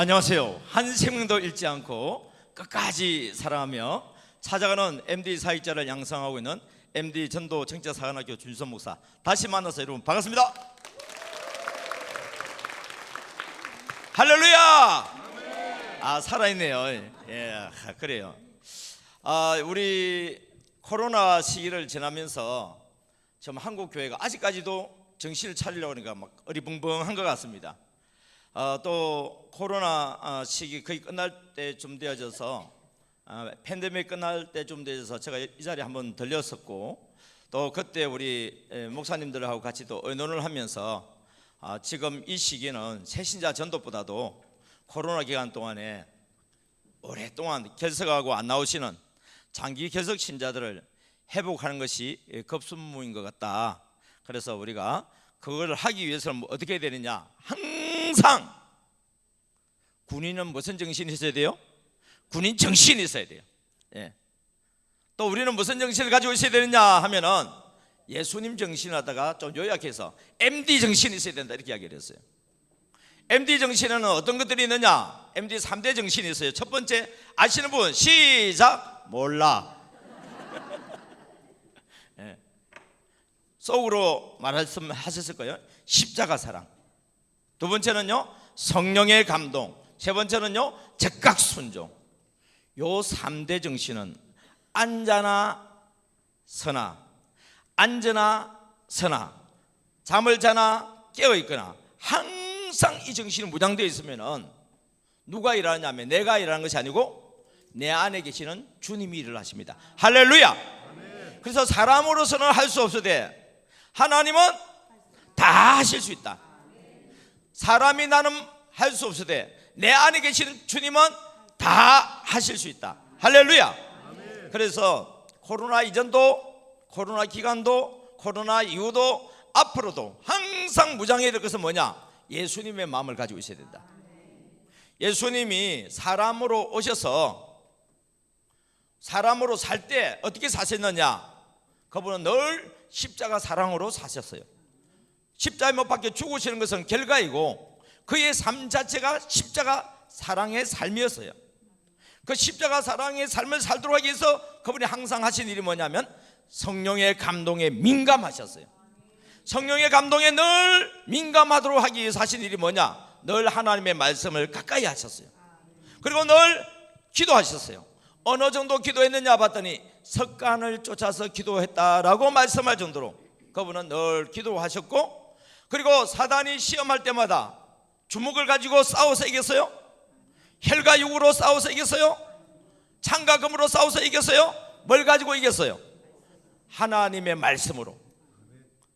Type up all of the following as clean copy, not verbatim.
안녕하세요. 한 생명도 잃지 않고 끝까지 사랑하며 찾아가는 MD 사역자를 양성하고 있는 MD 전도 청자사관학교 준선 목사, 다시 만나서 여러분 반갑습니다. 할렐루야. 살아있네요. 예, 그래요. 우리 코로나 시기를 지나면서 좀 한국 교회가 아직까지도 정신을 차리려고 하니까 막 어리벙벙한 것 같습니다. 또 코로나 시기 거의 끝날 때쯤 되어져서 팬데믹 끝날 때쯤 되어서 제가 이 자리에 한번 들렸었고, 또 그때 우리 목사님들하고 같이 또 의논을 하면서 지금 이 시기는 새신자 전도보다도 코로나 기간 동안에 오랫동안 결석하고 안 나오시는 장기 결석 신자들을 회복하는 것이 급선무인 것 같다. 그래서 우리가 그걸 하기 위해서는 어떻게 해야 되느냐, 항상 군인은 무슨 정신이 있어야 돼요? 군인 정신이 있어야 돼요. 예. 또 우리는 무슨 정신을 가지고 있어야 되느냐 하면은 예수님 정신을 하다가 좀 요약해서 MD 정신이 있어야 된다, 이렇게 이야기를 했어요. MD 정신에는 어떤 것들이 있느냐? MD 3대 정신이 있어요. 첫 번째, 아시는 분 시작. 몰라. 예. 속으로 말씀하셨을 거예요. 십자가 사랑. 두 번째는요, 성령의 감동. 세 번째는요, 즉각 순종. 요 3대 정신은 앉아나 서나, 앉으나 서나, 잠을 자나 깨어있거나 항상 이 정신이 무장되어 있으면 누가 일하느냐면 내가 일하는 것이 아니고 내 안에 계시는 주님이 일을 하십니다. 할렐루야. 그래서 사람으로서는 할 수 없으되 하나님은 다 하실 수 있다. 사람이 나는 할 수 없으되 내 안에 계시는 주님은 다 하실 수 있다. 할렐루야. 그래서 코로나 이전도, 코로나 기간도, 코로나 이후도, 앞으로도 항상 무장해야 될 것은 뭐냐? 예수님의 마음을 가지고 있어야 된다. 예수님이 사람으로 오셔서 사람으로 살 때 어떻게 사셨느냐? 그분은 늘 십자가 사랑으로 사셨어요. 십자가에 못 박혀 죽으시는 것은 결과이고 그의 삶 자체가 십자가 사랑의 삶이었어요. 그 십자가 사랑의 삶을 살도록 하기 위해서 그분이 항상 하신 일이 뭐냐면 성령의 감동에 민감하셨어요. 성령의 감동에 늘 민감하도록 하기 위해서 하신 일이 뭐냐? 늘 하나님의 말씀을 가까이 하셨어요. 그리고 늘 기도하셨어요. 어느 정도 기도했느냐 봤더니 석간을 쫓아서 기도했다라고 말씀할 정도로 그분은 늘 기도하셨고, 그리고 사단이 시험할 때마다 주먹을 가지고 싸워서 이겼어요? 혈과 육으로 싸워서 이겼어요? 창과 금으로 싸워서 이겼어요? 뭘 가지고 이겼어요? 하나님의 말씀으로,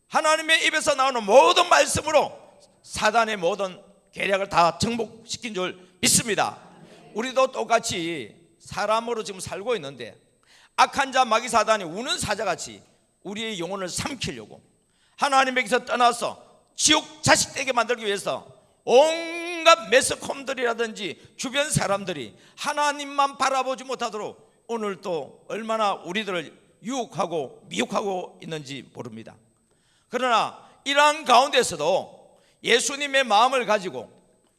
하나님의 입에서 나오는 모든 말씀으로 사단의 모든 계략을 다 정복시킨 줄 믿습니다. 우리도 똑같이 사람으로 지금 살고 있는데 악한 자 마귀 사단이 우는 사자같이 우리의 영혼을 삼키려고 하나님에게서 떠나서 지옥 자식되게 만들기 위해서 온갖 매스컴들이라든지 주변 사람들이 하나님만 바라보지 못하도록 오늘 또 얼마나 우리들을 유혹하고 미혹하고 있는지 모릅니다. 그러나 이러한 가운데서도 예수님의 마음을 가지고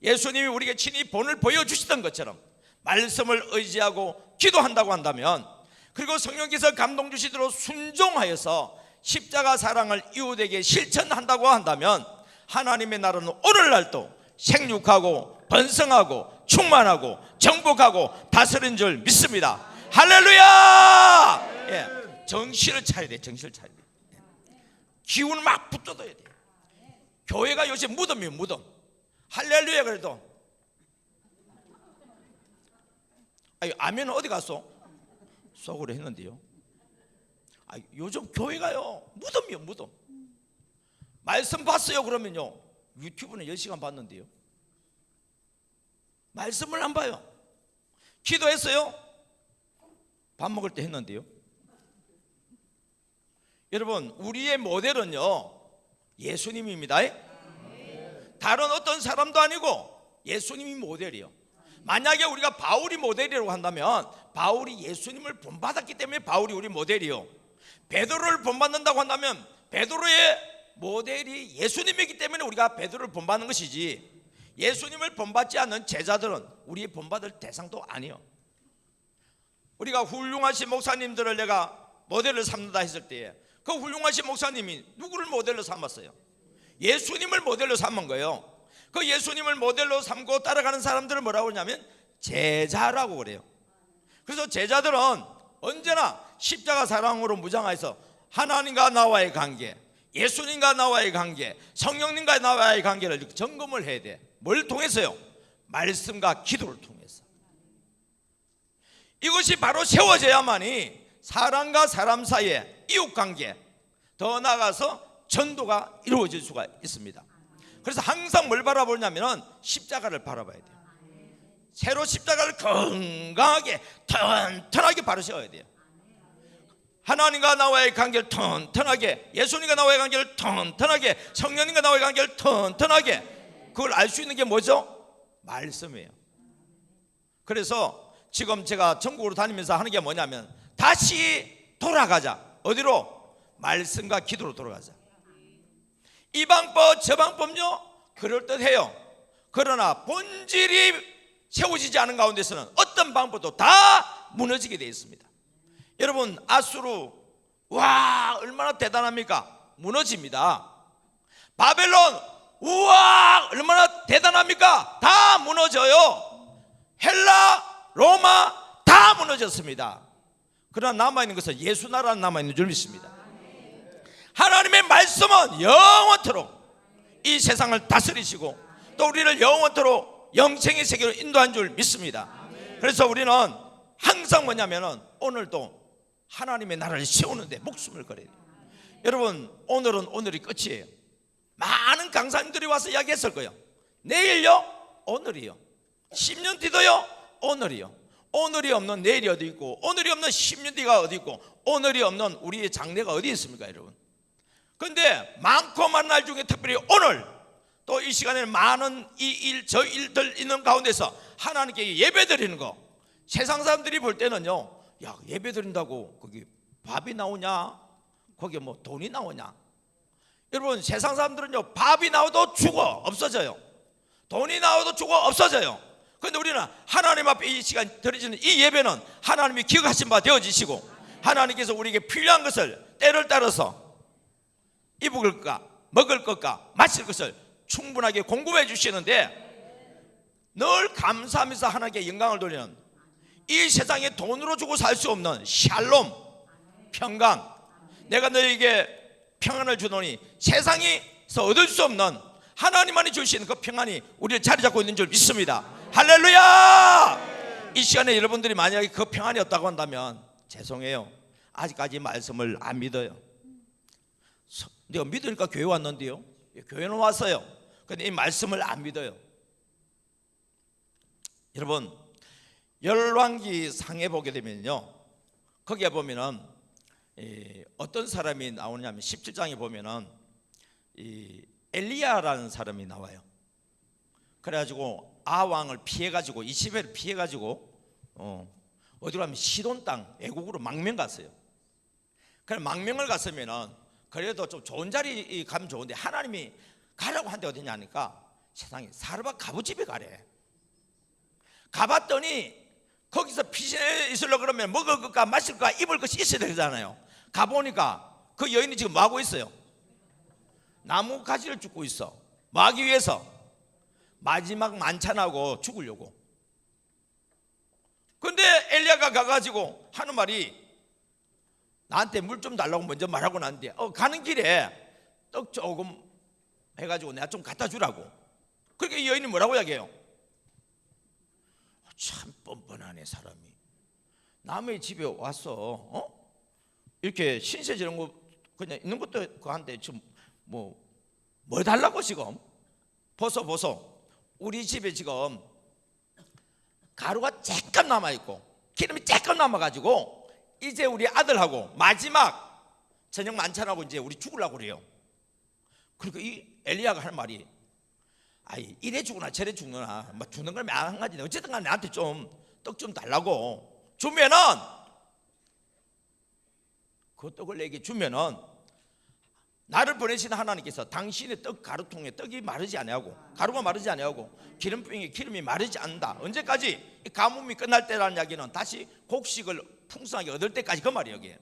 예수님이 우리에게 친히 본을 보여주시던 것처럼 말씀을 의지하고 기도한다고 한다면, 그리고 성령께서 감동 주시도록 순종하여서 십자가 사랑을 이웃에게 실천한다고 한다면 하나님의 나라는 오늘날도 생육하고 번성하고 충만하고 정복하고 다스린 줄 믿습니다. 할렐루야. 예, 정신을 차려야 돼. 정신을 차려야 돼. 기운을 막 붙어둬야 돼. 교회가 요새 무덤이에요, 무덤. 할렐루야. 그래도 아멘은 어디 갔어? 속으로 했는데요. 요즘 교회가요 무덤이요, 무덤. 말씀 봤어요 그러면요 유튜브는 10시간 봤는데요 말씀을 안 봐요. 기도했어요? 밥 먹을 때 했는데요. 여러분, 우리의 모델은요 예수님입니다. 다른 어떤 사람도 아니고 예수님이 모델이요. 만약에 우리가 바울이 모델이라고 한다면 바울이 예수님을 본받았기 때문에 바울이 우리 모델이요. 베드로를 본받는다고 한다면 베드로의 모델이 예수님이기 때문에 우리가 베드로를 본받는 것이지, 예수님을 본받지 않는 제자들은 우리 본받을 대상도 아니요. 우리가 훌륭하신 목사님들을 내가 모델로 삼는다 했을 때에 그 훌륭하신 목사님이 누구를 모델로 삼았어요? 예수님을 모델로 삼은 거예요. 그 예수님을 모델로 삼고 따라가는 사람들을 뭐라고 하냐면 제자라고 그래요. 그래서 제자들은 언제나 십자가 사랑으로 무장해서 하나님과 나와의 관계, 예수님과 나와의 관계, 성령님과 나와의 관계를 점검을 해야 돼. 뭘 통해서요? 말씀과 기도를 통해서. 이것이 바로 세워져야만이 사람과 사람 사이의 이웃관계, 더 나아가서 전도가 이루어질 수가 있습니다. 그래서 항상 뭘 바라보냐면 십자가를 바라봐야 돼요. 새로 십자가를 건강하게 튼튼하게 바로 세워야 돼요. 하나님과 나와의 관계를 튼튼하게, 예수님과 나와의 관계를 튼튼하게, 성령님과 나와의 관계를 튼튼하게, 그걸 알 수 있는 게 뭐죠? 말씀이에요. 그래서 지금 제가 전국으로 다니면서 하는 게 뭐냐면 다시 돌아가자. 어디로? 말씀과 기도로 돌아가자. 이 방법 저 방법요 그럴듯해요. 그러나 본질이 세워지지 않은 가운데서는 어떤 방법도 다 무너지게 되어 있습니다. 여러분, 아수르, 와 얼마나 대단합니까? 무너집니다. 바벨론, 우와 얼마나 대단합니까? 다 무너져요. 헬라, 로마 다 무너졌습니다. 그러나 남아있는 것은 예수 나라는 남아있는 줄 믿습니다. 하나님의 말씀은 영원토록 이 세상을 다스리시고 또 우리를 영원토록 영생의 세계로 인도한 줄 믿습니다. 그래서 우리는 항상 뭐냐면은 오늘도 하나님의 나라를 세우는데 목숨을 걸어야 돼요. 여러분, 오늘은 오늘이 끝이에요. 많은 강사님들이 와서 이야기했을 거예요. 내일요? 오늘이요. 10년 뒤도요? 오늘이요. 오늘이 없는 내일이 어디 있고, 오늘이 없는 10년 뒤가 어디 있고, 오늘이 없는 우리의 장래가 어디 있습니까, 여러분? 근데 많고 많은 날 중에 특별히 오늘 또 이 시간에는 많은 이 일 저 일들 있는 가운데서 하나님께 예배 드리는 거, 세상 사람들이 볼 때는요, 야 예배 드린다고 거기 밥이 나오냐, 거기 뭐 돈이 나오냐. 여러분, 세상 사람들은요 밥이 나와도 죽어 없어져요. 돈이 나와도 죽어 없어져요. 그런데 우리는 하나님 앞에 이 시간 드리는 이 예배는 하나님이 기억하신 바 되어지시고 하나님께서 우리에게 필요한 것을 때를 따라서 입을 것과 먹을 것과 마실 것을 충분하게 공급해 주시는데 늘 감사하면서 하나님께 영광을 돌리는, 이 세상에 돈으로 주고 살 수 없는 샬롬, 평강, 내가 너에게 평안을 주노니 세상에서 얻을 수 없는 하나님만이 주시는 그 평안이 우리를 자리 잡고 있는 줄 믿습니다. 할렐루야! 이 시간에 여러분들이 만약에 그 평안이 없다고 한다면 죄송해요, 아직까지 말씀을 안 믿어요. 내가 믿으니까 교회 왔는데요, 교회는 왔어요. 근데 이 말씀을 안 믿어요. 여러분, 열왕기 상에 보게 되면요, 거기에 보면은 어떤 사람이 나오냐면 17장에 보면은 엘리야라는 사람이 나와요. 그래가지고 아왕을 피해가지고 이시벨을 피해가지고 어디로 가면 시돈 땅 애국으로 망명 갔어요. 그래 망명을 갔으면은 그래도 좀 좋은 자리 가면 좋은데 하나님이 가라고 한 데 어디냐 하니까 세상에 사르밧 가부집에 가래. 가봤더니 거기서 피신해 있으려고 그러면 먹을 것과 마실 것과 입을 것이 있어야 되잖아요. 가보니까 그 여인이 지금 뭐하고 있어요? 나무 가지를 줍고 있어. 뭐하기 위해서? 마지막 만찬하고 죽으려고. 근데 엘리야가 가가지고 하는 말이, 나한테 물 좀 달라고 먼저 말하고 난데 가는 길에 떡 조금 해가지고 내가 좀 갖다 주라고. 그러니까 이 여인이 뭐라고 이야기해요? 참 뻔뻔하네 사람이. 남의 집에 와서 이렇게 신세 저런 거 그냥 있는 것도 그한테 지금 뭐 달라고 지금 보소 우리 집에 지금 가루가 쬐끔 남아있고 기름이 쬐끔 남아가지고 이제 우리 아들하고 마지막 저녁 만찬하고 이제 우리 죽으려고 그래요. 그러니까 이 엘리야가 하는 말이, 아이 이래 죽으나 저래 죽느나 뭐 죽는 건 마찬가지네. 어쨌든 간에 나한테 좀 떡 좀 달라고 주면은, 그 떡을 내게 주면은 나를 보내신 하나님께서 당신의 떡 가루통에 떡이 마르지 아니하고 가루가 마르지 아니하고 기름병에 기름이 마르지 않는다. 언제까지? 이 가뭄이 끝날 때라는 이야기는 다시 곡식을 풍성하게 얻을 때까지 그 말이에요. 여기.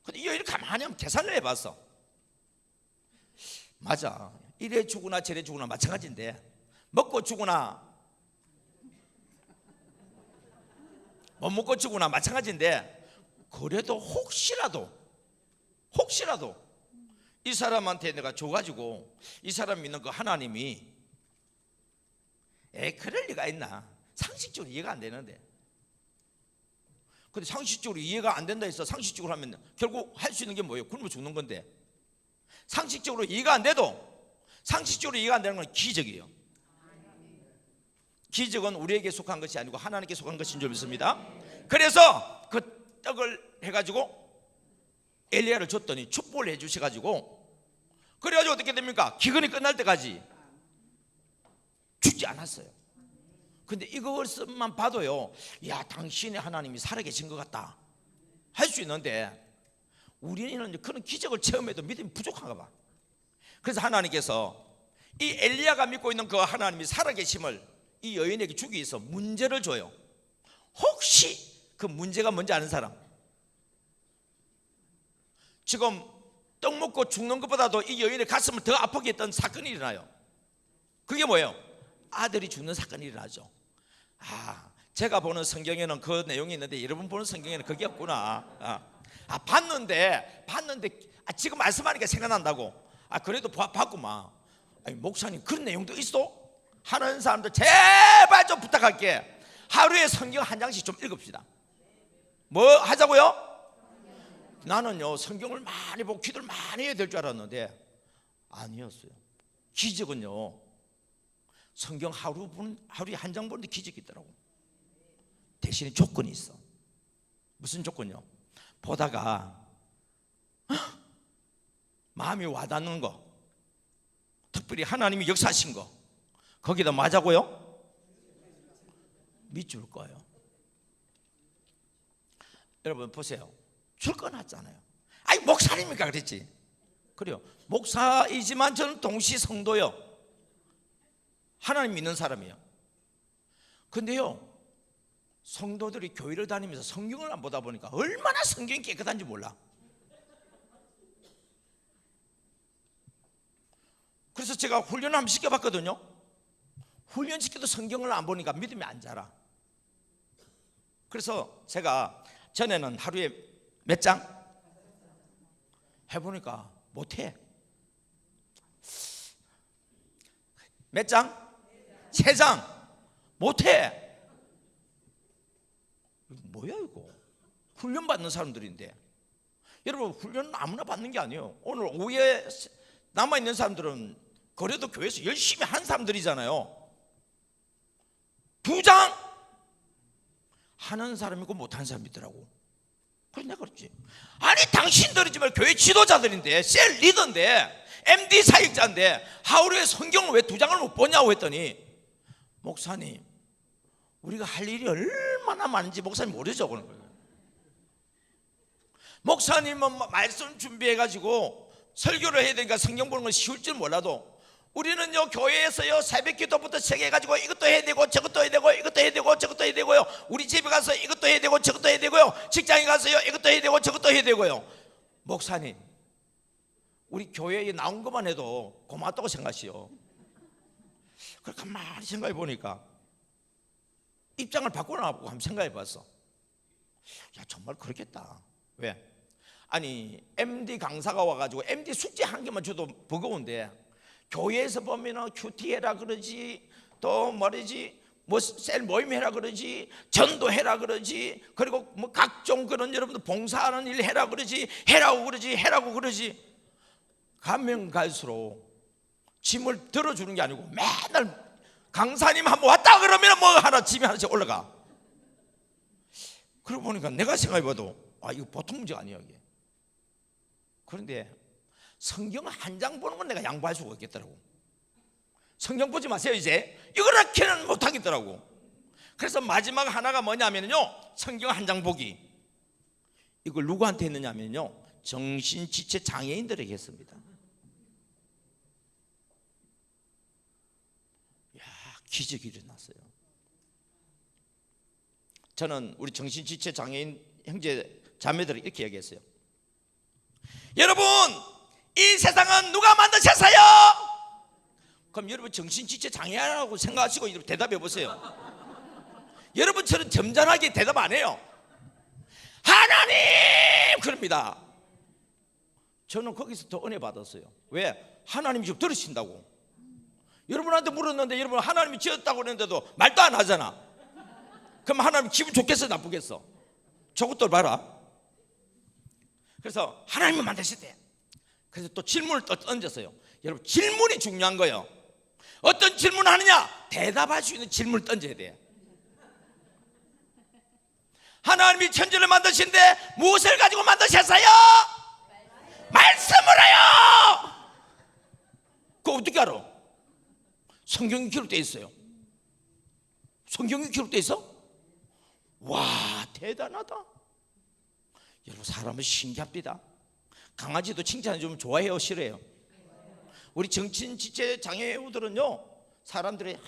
근데 이 여인을 가만히 한번 계산을 해봤어. 맞아, 이래 주구나 저래 주구나 마찬가지인데, 먹고 주구나 못 먹고 주구나 마찬가지인데, 그래도 혹시라도 이 사람한테 내가 줘가지고 이 사람 믿는 그 하나님이 그럴 리가 있나, 상식적으로 이해가 안 되는데. 근데 상식적으로 이해가 안 된다 해서 상식적으로 하면 결국 할 수 있는 게 뭐예요? 굶어 죽는 건데. 상식적으로 이해가 안 돼도, 상식적으로 이해가 안 되는 건 기적이에요. 기적은 우리에게 속한 것이 아니고 하나님께 속한 것인 줄 믿습니다. 그래서 그 떡을 해가지고 엘리야를 줬더니 축복을 해주셔가지고, 그래가지고 어떻게 됩니까? 기근이 끝날 때까지 죽지 않았어요. 근데 이것만 봐도요, 야, 당신의 하나님이 살아계신 것 같다 할 수 있는데, 우리는 그런 기적을 체험해도 믿음이 부족한가 봐. 그래서 하나님께서 이 엘리야가 믿고 있는 그 하나님이 살아계심을 이 여인에게 주기 위해서 문제를 줘요. 혹시 그 문제가 뭔지 아는 사람? 지금 떡 먹고 죽는 것보다도 이 여인의 가슴을 더 아프게 했던 사건이 일어나요. 그게 뭐예요? 아들이 죽는 사건이 일어나죠. 제가 보는 성경에는 그 내용이 있는데 여러분 보는 성경에는 그게 없구나. 봤는데 지금 말씀하니까 생각난다고. 그래도 봤구만. 아니, 목사님 그런 내용도 있어? 하는 사람들 제발 좀 부탁할게. 하루에 성경 한 장씩 좀 읽읍시다. 뭐 하자고요? 나는요, 성경을 많이 보고 기도를 많이 해야 될 줄 알았는데 아니었어요. 기적은요, 성경 하루에 한 장 보는데 기적이 있더라고. 대신에 조건이 있어. 무슨 조건이요? 보다가 마음이 와닿는 거, 특별히 하나님이 역사하신 거, 거기다 맞자고요? 밑줄 거예요. 여러분 보세요. 줄 거 놨잖아요. 아니, 목사님이니까 그랬지. 그래요. 목사이지만 저는 동시 성도요. 하나님 믿는 사람이에요. 근데요, 성도들이 교회를 다니면서 성경을 안 보다 보니까 얼마나 성경이 깨끗한지 몰라. 그래서 제가 훈련을 한번 시켜봤거든요. 훈련시켜도 성경을 안 보니까 믿음이 안 자라. 그래서 제가 전에는 하루에 몇 장? 해보니까 못해. 몇 장? 3장. 못해. 뭐야 이거? 훈련 받는 사람들인데. 여러분, 훈련은 아무나 받는 게 아니에요. 오늘 오후에 남아있는 사람들은 그래도 교회에서 열심히 한 사람들이잖아요. 2장 하는 사람이고 못하는 사람이 있더라고. 그래서 내가 그랬지. 아니, 당신들이지만 교회 지도자들인데, 셀 리더인데, MD 사역자인데 하루에 성경을 왜 2장을 못 보냐고 했더니, 목사님 우리가 할 일이 얼마나 많은지 목사님 모르죠. 그런 거예요. 목사님은 말씀 준비해가지고 설교를 해야 되니까 성경 보는 건 쉬울 줄 몰라도, 우리는요, 교회에서요, 새벽 기도부터 시작해가지고 이것도 해야 되고 저것도 해야 되고 이것도 해야 되고 저것도 해야 되고요, 우리 집에 가서 이것도 해야 되고 저것도 해야 되고요, 직장에 가서요 이것도 해야 되고 저것도 해야 되고요. 목사님, 우리 교회에 나온 것만 해도 고맙다고 생각하시오. 그렇게 가만히 생각해 보니까 입장을 바꿔놔보고 한번 생각해 봤어. 야, 정말 그렇겠다. 왜? 아니, MD 강사가 와가지고 MD 숙제 한 개만 줘도 버거운데, 교회에서 보면은 큐티 해라 그러지, 또 뭐지, 뭐 셀 모임 해라 그러지, 전도해라 그러지, 그리고 뭐 각종 그런 여러분들 봉사하는 일 해라 그러지, 해라고 그러지. 가면 갈수록 짐을 들어주는 게 아니고 맨날 강사님 한번 왔다 그러면 뭐 하나 짐이 하나씩 올라가. 그러고 보니까 내가 생각해봐도 이거 보통 문제가 아니야 이게. 그런데 성경 한 장 보는 건 내가 양보할 수가 없겠더라고. 성경 보지 마세요 이제. 이거라케는 못하겠더라고. 그래서 마지막 하나가 뭐냐면요, 성경 한 장 보기. 이걸 누구한테 했느냐면요, 정신지체 장애인들에게 했습니다. 기적이 일어났어요. 저는 우리 정신지체 장애인 형제 자매들을 이렇게 얘기했어요. 여러분, 이 세상은 누가 만드셨어요? 그럼 여러분 정신지체 장애라고 생각하시고 여러분 대답해 보세요. 여러분처럼 점잖하게 대답 안 해요. 하나님! 그럽니다. 저는 거기서 더 은혜 받았어요. 왜? 하나님이 좀 들으신다고. 여러분한테 물었는데 여러분 하나님이 지었다고 그랬는데도 말도 안 하잖아. 그럼 하나님 기분 좋겠어 나쁘겠어? 저것도 봐라. 그래서 하나님이 만드셨대. 그래서 또 질문을 또 던졌어요. 여러분 질문이 중요한 거예요. 어떤 질문을 하느냐? 대답할 수 있는 질문을 던져야 돼. 하나님이 천지를 만드신데 무엇을 가지고 만드셨어요? 말씀으로요. 그거 어떻게 알아? 성경이 기록되어 있어요. 성경이 기록되어 있어? 와, 대단하다. 여러분 사람은 신기합니다. 강아지도 칭찬해 주면 좋아해요, 싫어해요? 우리 정신지체 장애우들은요, 사람들이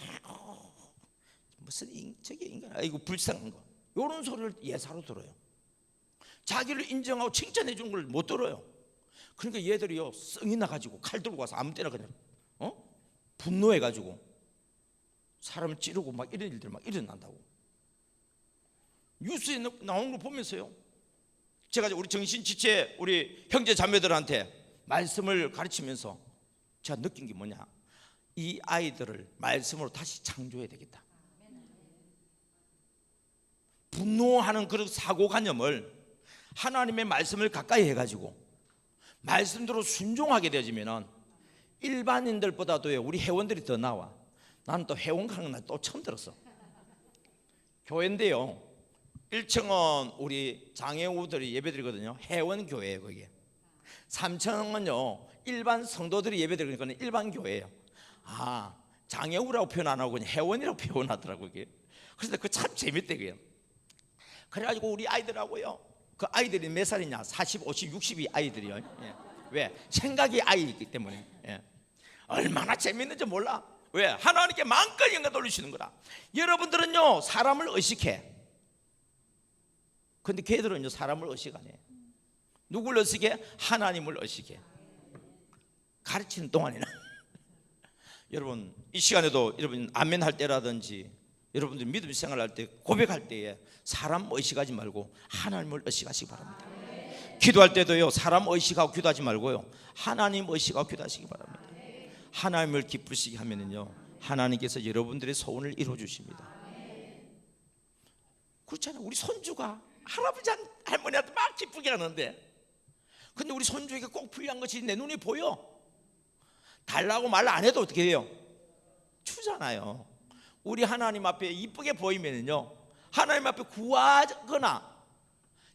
무슨 저게 인간, 아이고 불쌍한 거, 이런 소리를 예사로 들어요. 자기를 인정하고 칭찬해 주는 걸 못 들어요. 그러니까 얘들이요 성이 나가지고 칼 들고 와서 아무 때나 그냥 분노해가지고 사람을 찌르고 막 이런 일들 막 일어난다고. 뉴스에 나오는 걸 보면서요, 제가 우리 정신지체 우리 형제 자매들한테 말씀을 가르치면서 제가 느낀 게 뭐냐, 이 아이들을 말씀으로 다시 창조해야 되겠다. 분노하는 그런 사고관념을 하나님의 말씀을 가까이 해가지고 말씀대로 순종하게 되어지면 일반인들보다도 우리 회원들이 더 나와. 나는 또 회원 가는 날 또 처음 들었어. 교회인데요, 1층은 우리 장애우들이 예배드리거든요. 회원교회예요. 그게 3층은요 일반 성도들이 예배드리는 건 일반 교회예요. 아, 장애우라고 표현 안 하고 그냥 회원이라고 표현하더라고요. 그게. 그래서 그 참 재밌대. 그게. 그래가지고 우리 아이들하고요, 그 아이들이 몇 살이냐, 40, 50, 60이 아이들이요. 예. 왜? 생각이 아이이기 때문에. 예. 얼마나 재밌는지 몰라. 왜? 하나님께 마음껏 영광 돌리시는 거라. 여러분들은요 사람을 의식해. 근데 걔들은요 사람을 의식 안 해. 누굴 의식해? 하나님을 의식해. 가르치는 동안에는 여러분 이 시간에도 여러분 아멘 할 때라든지 여러분들 믿음 생활할 때 고백할 때에 사람 의식하지 말고 하나님을 의식하시기 바랍니다. 기도할 때도요 사람 의식하고 기도하지 말고요 하나님 의식하고 기도하시기 바랍니다. 하나님을 기쁘시게 하면은요 하나님께서 여러분들의 소원을 이루어 주십니다. 그렇잖아요. 우리 손주가 할아버지 할머니한테 막 기쁘게 하는데, 근데 우리 손주에게 꼭 필요한 것이 내 눈에 보여. 달라고 말 안 해도 어떻게 해요? 주잖아요. 우리 하나님 앞에 이쁘게 보이면은요 하나님 앞에 구하거나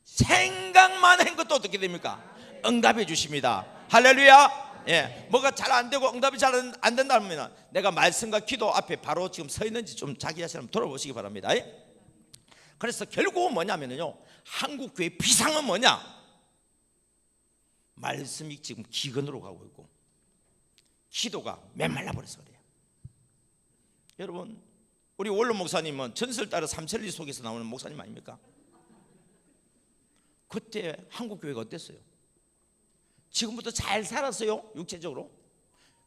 생각만 한 것도 어떻게 됩니까? 응답해 주십니다. 할렐루야. 예, 뭐가 잘 안 되고 응답이 잘 안 된다면 내가 말씀과 기도 앞에 바로 지금 서 있는지 좀 자기 자신을 돌아보시기 바랍니다. 그래서 결국은 뭐냐면요 한국 교회 비상은 뭐냐? 말씀이 지금 기근으로 가고 있고 기도가 메말라 버려서 그래요. 여러분 우리 원로 목사님은 전설 따라 삼천리 속에서 나오는 목사님 아닙니까? 그때 한국 교회가 어땠어요? 지금부터 잘 살았어요. 육체적으로.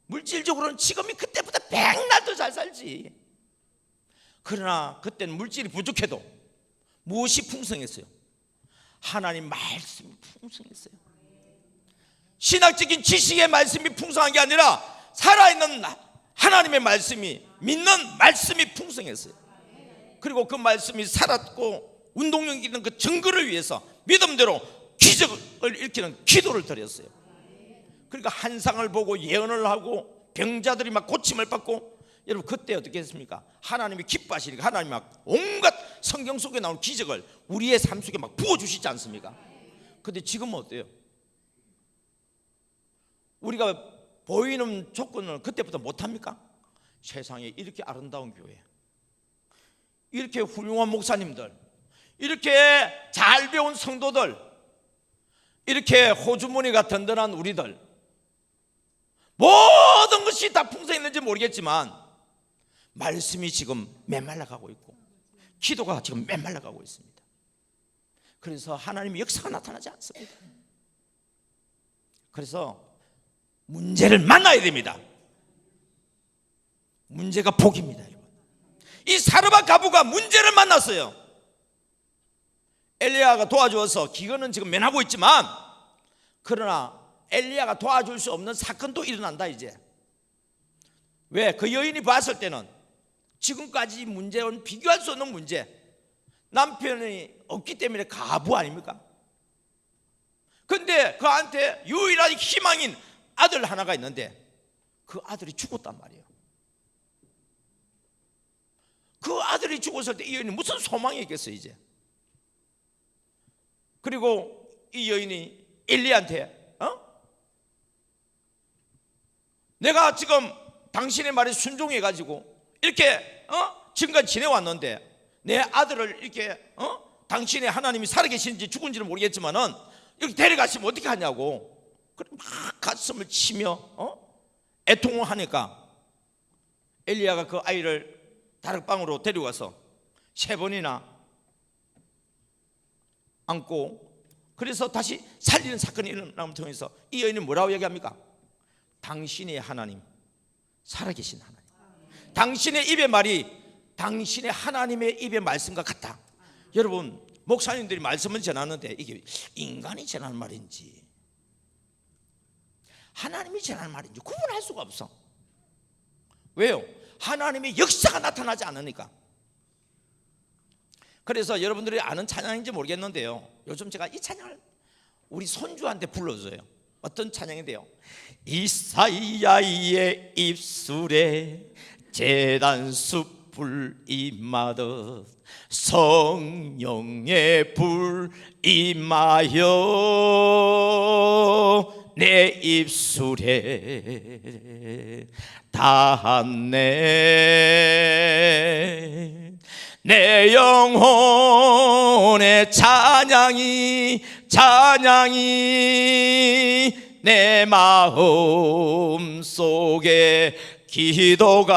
물질적으로는 지금이 그때보다 백날 더 잘 살지. 그러나 그때는 물질이 부족해도 무엇이 풍성했어요? 하나님 말씀이 풍성했어요. 신학적인 지식의 말씀이 풍성한 게 아니라 살아있는 하나님의 말씀이, 믿는 말씀이 풍성했어요. 그리고 그 말씀이 살았고 운동력 있는 그 증거를 위해서 믿음대로 기적을 일으키는 기도를 드렸어요. 그러니까 환상을 보고 예언을 하고 병자들이 막 고침을 받고, 여러분 그때 어떻게 했습니까? 하나님이 기뻐하시니까 하나님이 막 온갖 성경 속에 나오는 기적을 우리의 삶 속에 막 부어주시지 않습니까? 근데 지금은 어때요? 우리가 보이는 조건을 그때보다 못합니까? 세상에 이렇게 아름다운 교회, 이렇게 훌륭한 목사님들, 이렇게 잘 배운 성도들, 이렇게 호주머니가 든든한 우리들, 모든 것이 다 풍성했는지 모르겠지만 말씀이 지금 메말라가고 있고 기도가 지금 메말라가고 있습니다. 그래서 하나님의 역사가 나타나지 않습니다. 그래서 문제를 만나야 됩니다. 문제가 복입니다, 여러분. 이 사르밧 과부가 문제를 만났어요. 엘리야가 도와주어서 기근은 지금 면하고 있지만, 그러나 엘리야가 도와줄 수 없는 사건도 일어난다 이제. 왜? 그 여인이 봤을 때는 지금까지 문제와는 비교할 수 없는 문제, 남편이 없기 때문에 과부 아닙니까? 근데 그한테 유일한 희망인 아들 하나가 있는데 그 아들이 죽었단 말이에요. 그 아들이 죽었을 때 이 여인이 무슨 소망이 있겠어요 이제. 그리고 이 여인이 엘리야한테 내가 지금 당신의 말에 순종해가지고 이렇게 지금까지 지내왔는데 내 아들을 이렇게 당신의 하나님이 살아계시는지 죽은지는 모르겠지만은 이렇게 데려가시면 어떻게 하냐고 그래 막 가슴을 치며 애통을 하니까 엘리야가 그 아이를 다락방으로 데려가서 3번이나 안고, 그래서 다시 살리는 사건이 일어남을 통해서 이 여인은 뭐라고 얘기합니까? 당신의 하나님, 살아계신 하나님, 당신의 입의 말이 당신의 하나님의 입의 말씀과 같다. 여러분, 목사님들이 말씀을 전하는데 이게 인간이 전하는 말인지 하나님이 전하는 말인지 구분할 수가 없어. 왜요? 하나님의 역사가 나타나지 않으니까. 그래서 여러분들이 아는 찬양인지 모르겠는데요, 요즘 제가 이 찬양을 우리 손주한테 불러줘요. 어떤 찬양인데요, 이사야의 입술에 제단 숯불 임하듯 성령의 불 임하여 내 입술에 닿았네. 내 영혼의 찬양이 내 마음 속에 기도가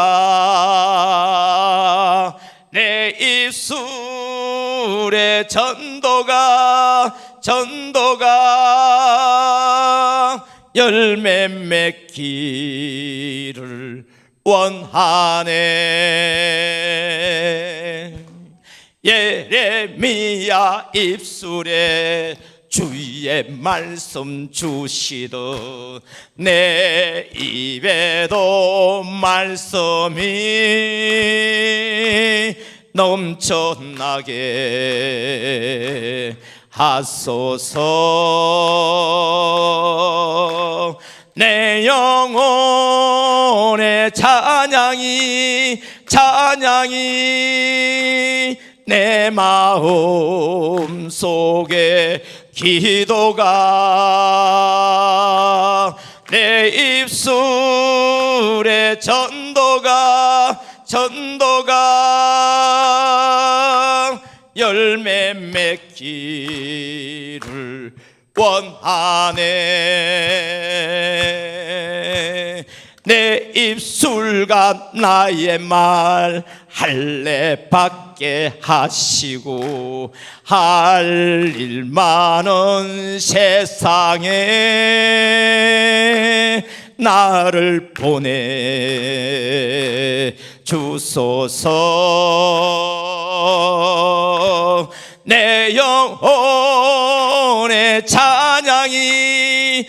내 입술의 전도가 열매 맺기를 원하네. 예레미야 입술에 주의 말씀 주시듯 내 입에도 말씀이 넘쳐나게 하소서. 내 영혼의 찬양이 내 마음 속에 기도가 내 입술의 전도가 열매 맺기를 원하네. 내 입술과 나의 말 할례 받게 하시고 할 일 많은 세상에 나를 보내 주소서. 내 영혼의 찬양이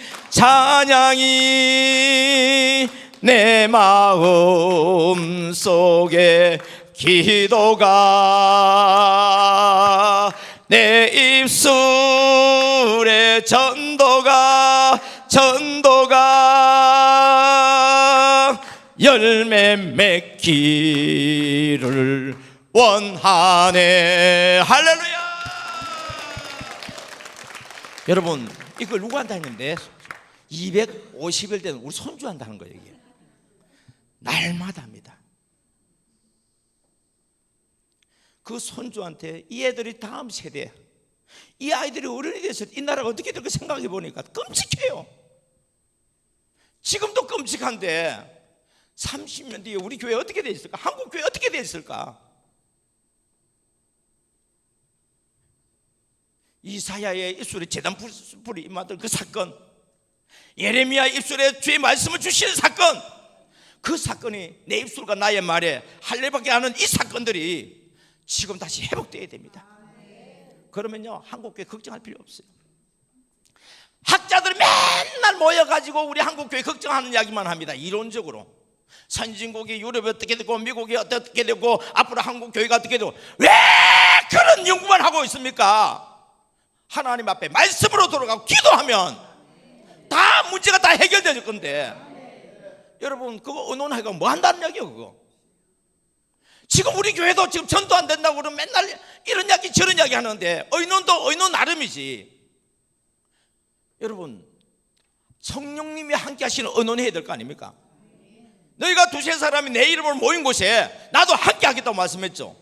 내 마음 속에 기도가 내 입술의 전도가 열매 맺기를 원하네. 할렐루야. 여러분, 이걸 누구 한다 했는데 250일 되는 우리 손주 한다는 거예요. 이게 날마다 합니다. 그 손주한테 이 애들이 다음 세대 이 아이들이 어른이 돼서 이 나라가 어떻게 될까 생각해 보니까 끔찍해요. 지금도 끔찍한데 30년 뒤에 우리 교회 어떻게 돼 있을까? 한국 교회 어떻게 돼 있을까? 이사야의 입술에 제단 불이 임하던 그 사건, 예레미야 입술에 주의 말씀을 주시는 사건, 그 사건이 내 입술과 나의 말에 할례밖에 하는 이 사건들이 지금 다시 회복되어야 됩니다. 그러면요 한국교회 걱정할 필요 없어요. 학자들 맨날 모여가지고 우리 한국교회 걱정하는 이야기만 합니다. 이론적으로 선진국이 유럽이 어떻게 되고 미국이 어떻게 되고 앞으로 한국교회가 어떻게 되고, 왜 그런 연구만 하고 있습니까? 하나님 앞에 말씀으로 돌아가고 기도하면 다 문제가 다 해결될 건데, 여러분 그거 의논하고 뭐 한다는 이야기예요 그거. 지금 우리 교회도 지금 전도 안 된다고 그러면 맨날 이런 이야기 저런 이야기 하는데, 의논도 의논 나름이지. 여러분 성령님이 함께 하시는 의논해야 될 거 아닙니까? 너희가 두세 사람이 내 이름으로 모인 곳에 나도 함께 하겠다고 말씀했죠.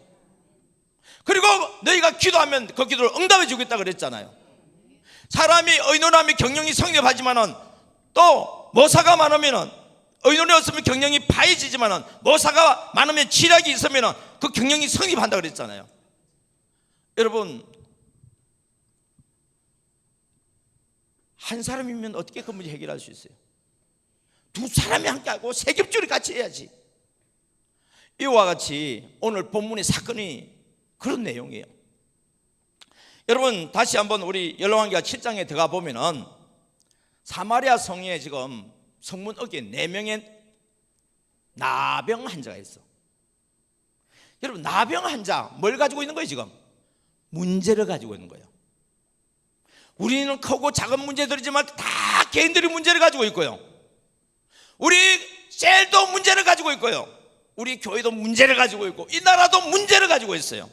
그리고 너희가 기도하면 그 기도를 응답해 주겠다 그랬잖아요. 사람이 의논하며 경영이 성립하지만은 또 모사가 많으면은, 의논이 없으면 경영이 파해지지만은 모사가 많으면 지략이 있으면은 그 경영이 성립한다 그랬잖아요. 여러분 한 사람이면 어떻게 그 문제 해결할 수 있어요? 두 사람이 함께 하고 세 겹줄이 같이 해야지. 이와 같이 오늘 본문의 사건이 그런 내용이에요. 여러분 다시 한번 우리 열왕기하 7장에 들어가 보면은 사마리아 성에 지금 성문 어귀에 4명의 나병 환자가 있어. 여러분 나병 환자 뭘 가지고 있는 거예요? 지금 문제를 가지고 있는 거예요. 우리는 크고 작은 문제들이지만 다 개인들이 문제를 가지고 있고요, 우리 셀도 문제를 가지고 있고요, 우리 교회도 문제를 가지고 있고 이 나라도 문제를 가지고 있어요.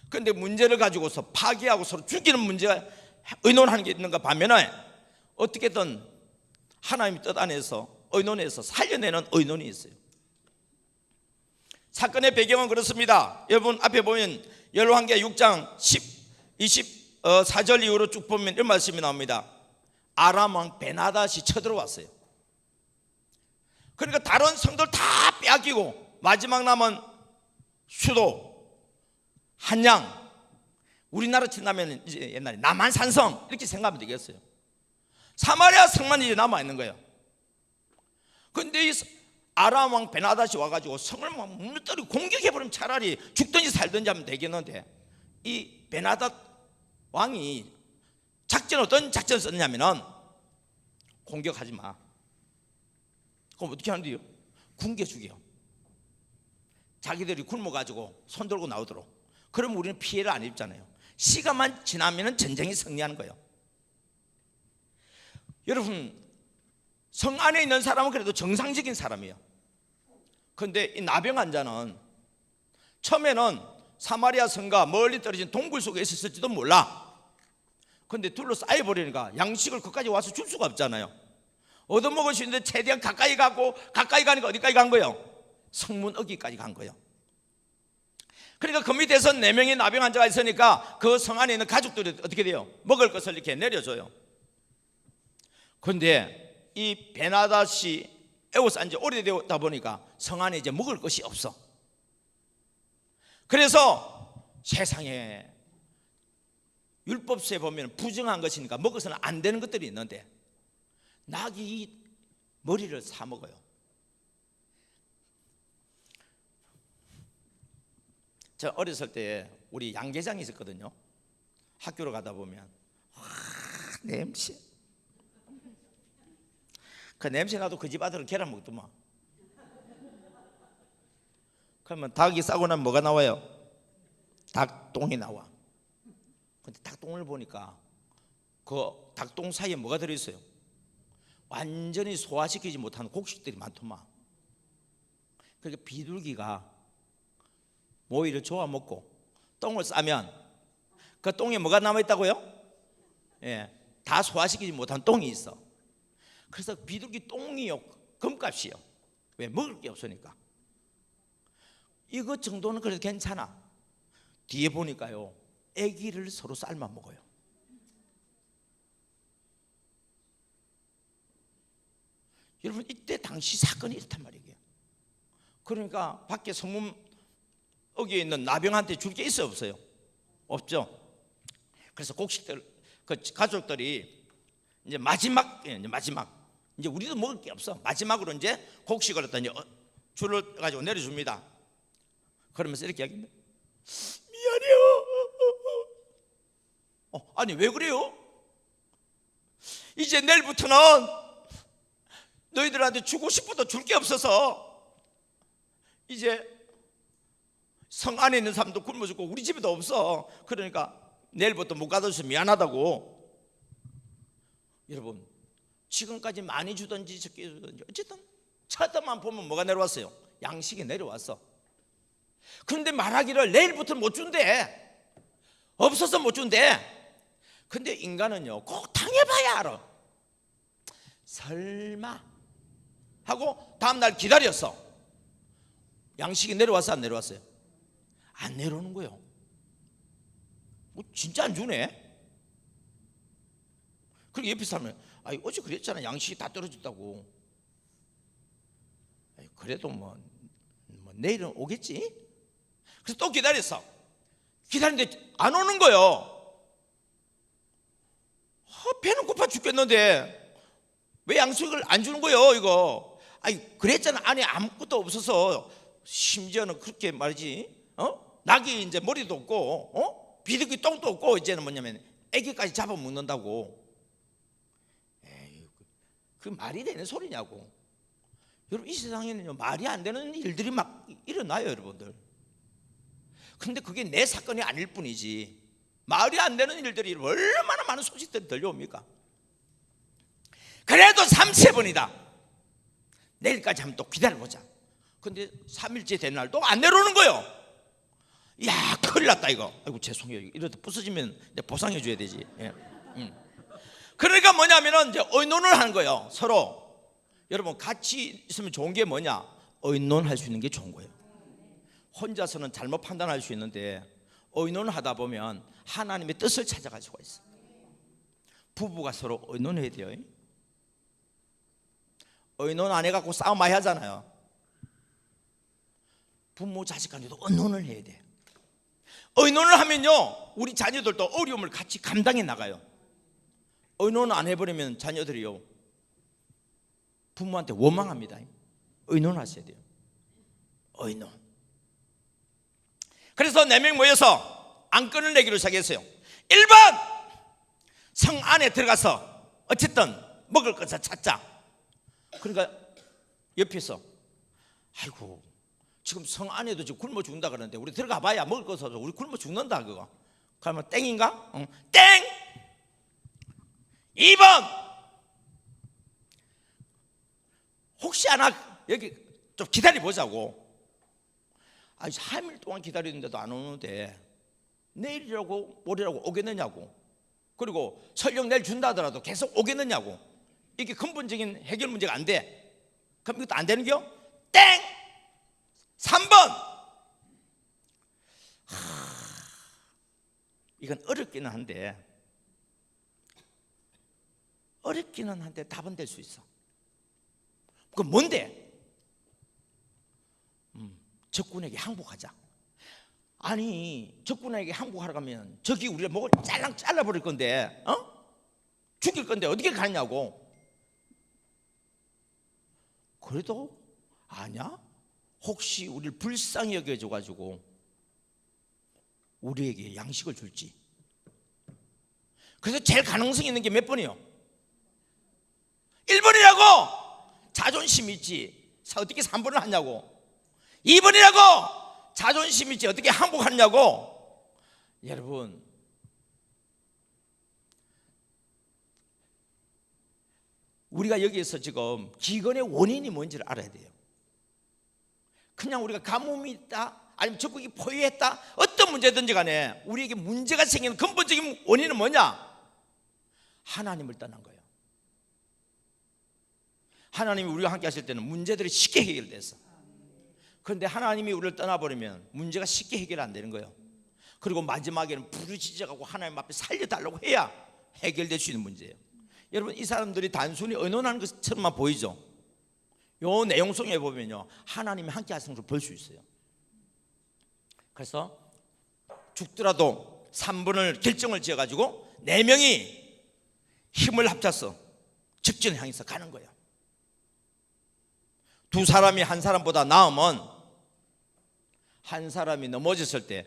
그런데 문제를 가지고서 파괴하고 서로 죽이는 문제가 의논하는 게 있는가 반면에 어떻게든 하나님의 뜻 안에서 의논해서 살려내는 의논이 있어요. 사건의 배경은 그렇습니다. 여러분 앞에 보면 열왕기하 6장 24절 이후로 쭉 보면 이런 말씀이 나옵니다. 아람 왕 베나닷이 쳐들어왔어요. 그러니까 다른 성들 다 빼앗기고 마지막 남은 수도 한양, 우리나라 친다면 이제 옛날에 남한산성 이렇게 생각하면 되겠어요. 사마리아 성만 이제 남아있는 거예요. 그런데 이 아람 왕 베나닷이 와가지고 성을 막 무너뜨리고 공격해버리면 차라리 죽든지 살든지 하면 되겠는데, 이 베나닷 왕이 어떤 작전을 썼냐면은 공격하지 마. 그럼 어떻게 하는데요? 굶겨 죽여. 자기들이 굶어가지고 손 들고 나오도록. 그럼 우리는 피해를 안 입잖아요. 시간만 지나면 전쟁이 승리하는 거예요. 여러분 성 안에 있는 사람은 그래도 정상적인 사람이에요. 그런데 이 나병 환자는 처음에는 사마리아 성과 멀리 떨어진 동굴 속에 있었을지도 몰라. 그런데 둘러싸여 버리니까 양식을 거기까지 와서 줄 수가 없잖아요. 얻어먹을 수 있는데 최대한 가까이 가니까 어디까지 간 거예요? 성문 어귀까지 간 거예요. 그러니까 그 밑에서 4명의 나병 환자가 있으니까 그 성 안에 있는 가족들이 어떻게 돼요? 먹을 것을 이렇게 내려줘요. 그런데 이 베나닷이 애워싼 지 오래되다 보니까 성 안에 이제 먹을 것이 없어. 그래서 세상에 율법서에 보면 부정한 것이니까 먹어서는 안 되는 것들이 있는데 낙이 머리를 사 먹어요. 저 어렸을 때 우리 양계장이 있었거든요. 학교로 가다 보면 냄새, 그 냄새 나도 그 집 아들은 계란 먹더만. 그러면 닭이 싸고 나면 뭐가 나와요? 닭똥이 나와. 근데 닭똥을 보니까 그 닭똥 사이에 뭐가 들어있어요? 완전히 소화시키지 못하는 곡식들이 많더만. 그러니까 비둘기가 모이를 쪼아 먹고 똥을 싸면 그 똥에 뭐가 남아있다고요? 예, 다 소화시키지 못한 똥이 있어. 그래서 비둘기 똥이요 금값이요. 왜? 먹을 게 없으니까. 이것 정도는 그래도 괜찮아. 뒤에 보니까요 아기를 서로 삶아 먹어요. 여러분, 이때 당시 사건이 이렇단 말이에요. 그러니까 밖에 성문 여기에 있는 나병한테 줄 게 있어요, 없어요? 없죠. 그래서 곡식들, 그 가족들이 이제 마지막 이제 우리도 먹을 게 없어. 마지막으로 이제 곡식을 갖다 줄을 가지고 내려줍니다. 그러면서 이렇게 이야기합니다. 미안해요. 아니 왜 그래요? 이제 내일부터는 너희들한테 주고 싶어도 줄 게 없어서 이제 성 안에 있는 사람도 굶어 죽고 우리 집에도 없어. 그러니까 내일부터 못 가둬서 미안하다고. 여러분, 지금까지 많이 주든지 적게 주든지 어쨌든 차트만 보면 뭐가 내려왔어요? 양식이 내려왔어. 그런데 말하기를 내일부터는 못 준대. 없어서 못 준대. 근데 인간은요, 꼭 당해봐야 알아. 설마 하고 다음날 기다렸어. 양식이 내려왔어, 안 내려왔어요? 안 내려오는 거예요. 진짜 안 주네. 그리고 옆에 사람은 어제 그랬잖아, 양식이 다 떨어졌다고. 그래도 뭐 내일은 오겠지. 그래서 또 기다렸어. 기다리는데 안 오는 거예요. 배는 고파 죽겠는데 왜 양식을 안 주는 거예요, 이거? 그랬잖아, 안에 아무것도 없어서. 심지어는 그렇게 말이지, 낙이 이제 머리도 없고, 비둘기 똥도 없고, 이제는 뭐냐면 애기까지 잡아먹는다고. 에이, 그 말이 되는 소리냐고. 여러분, 이 세상에는요, 말이 안 되는 일들이 막 일어나요, 여러분들. 근데 그게 내 사건이 아닐 뿐이지, 말이 안 되는 일들이 얼마나 많은 소식들이 들려옵니까? 그래도 3세번이다. 내일까지 한번 또 기다려보자. 근데 3일째 된 날 또 안 내려오는 거예요. 야, 큰일 났다 이거. 아이고 죄송해요. 이러다 부서지면 보상해 줘야 되지. 예. 그러니까 뭐냐면은 이제 의논을 하는 거예요, 서로. 여러분, 같이 있으면 좋은 게 뭐냐? 의논할 수 있는 게 좋은 거예요. 혼자서는 잘못 판단할 수 있는데 의논하다 보면 하나님의 뜻을 찾아갈 수가 있어요. 부부가 서로 의논해야 돼요. 의논 안 해갖고 싸움 많이 하잖아요. 부모 자식 간에도 의논을 해야 돼. 의논을 하면요, 우리 자녀들도 어려움을 같이 감당해 나가요. 의논 안 해버리면 자녀들이요, 부모한테 원망합니다. 의논하셔야 돼요. 의논. 그래서 4명 모여서 안건을 내기로 시작했어요. 1번, 성 안에 들어가서 어쨌든 먹을 것을 찾자. 그러니까 옆에서 아이고, 지금 성 안에도 지금 굶어 죽는다 그러는데 우리 들어가 봐야 먹을 거 없어서 우리 굶어 죽는다 그거. 그러면 땡인가? 땡! 2번, 혹시 하나 여기 좀 기다려보자고. 3일 동안 기다리는데도 안 오는데 내일이라고 모레라고 오겠느냐고. 그리고 설령 내일 준다 하더라도 계속 오겠느냐고. 이게 근본적인 해결 문제가 안 돼. 그럼 이것도 안 되는겨? 땡! 3번, 이건 어렵기는 한데 답은 될 수 있어. 그건 뭔데? 적군에게 항복하자. 아니, 적군에게 항복하러 가면 적이 우리의 목을 짤랑 잘라버릴 건데, 죽일 건데 어떻게 가느냐고. 그래도 아냐? 혹시 우리를 불쌍히 여겨줘가지고 우리에게 양식을 줄지. 그래서 제일 가능성이 있는 게 몇 번이요? 1번이라고. 자존심 있지, 어떻게 3번을 하냐고. 2번이라고. 자존심 있지, 어떻게 항복하냐고. 여러분, 우리가 여기에서 지금 기근의 원인이 뭔지를 알아야 돼요. 그냥 우리가 가뭄이 있다, 아니면 적국이 포위했다, 어떤 문제든지 간에 우리에게 문제가 생기는 근본적인 원인은 뭐냐? 하나님을 떠난 거예요. 하나님이 우리와 함께 하실 때는 문제들이 쉽게 해결됐어. 그런데 하나님이 우리를 떠나버리면 문제가 쉽게 해결 안 되는 거예요. 그리고 마지막에는 부르짖어가고 하나님 앞에 살려달라고 해야 해결될 수 있는 문제예요. 여러분, 이 사람들이 단순히 의논하는 것처럼만 보이죠. 요 내용 속에 보면요, 하나님이 함께 하시는 걸 볼 수 있어요. 그래서 죽더라도 3분을 결정을 지어가지고 4명이 힘을 합쳐서 직전을 향해서 가는 거예요. 두 사람이 한 사람보다 나으면 한 사람이 넘어졌을 때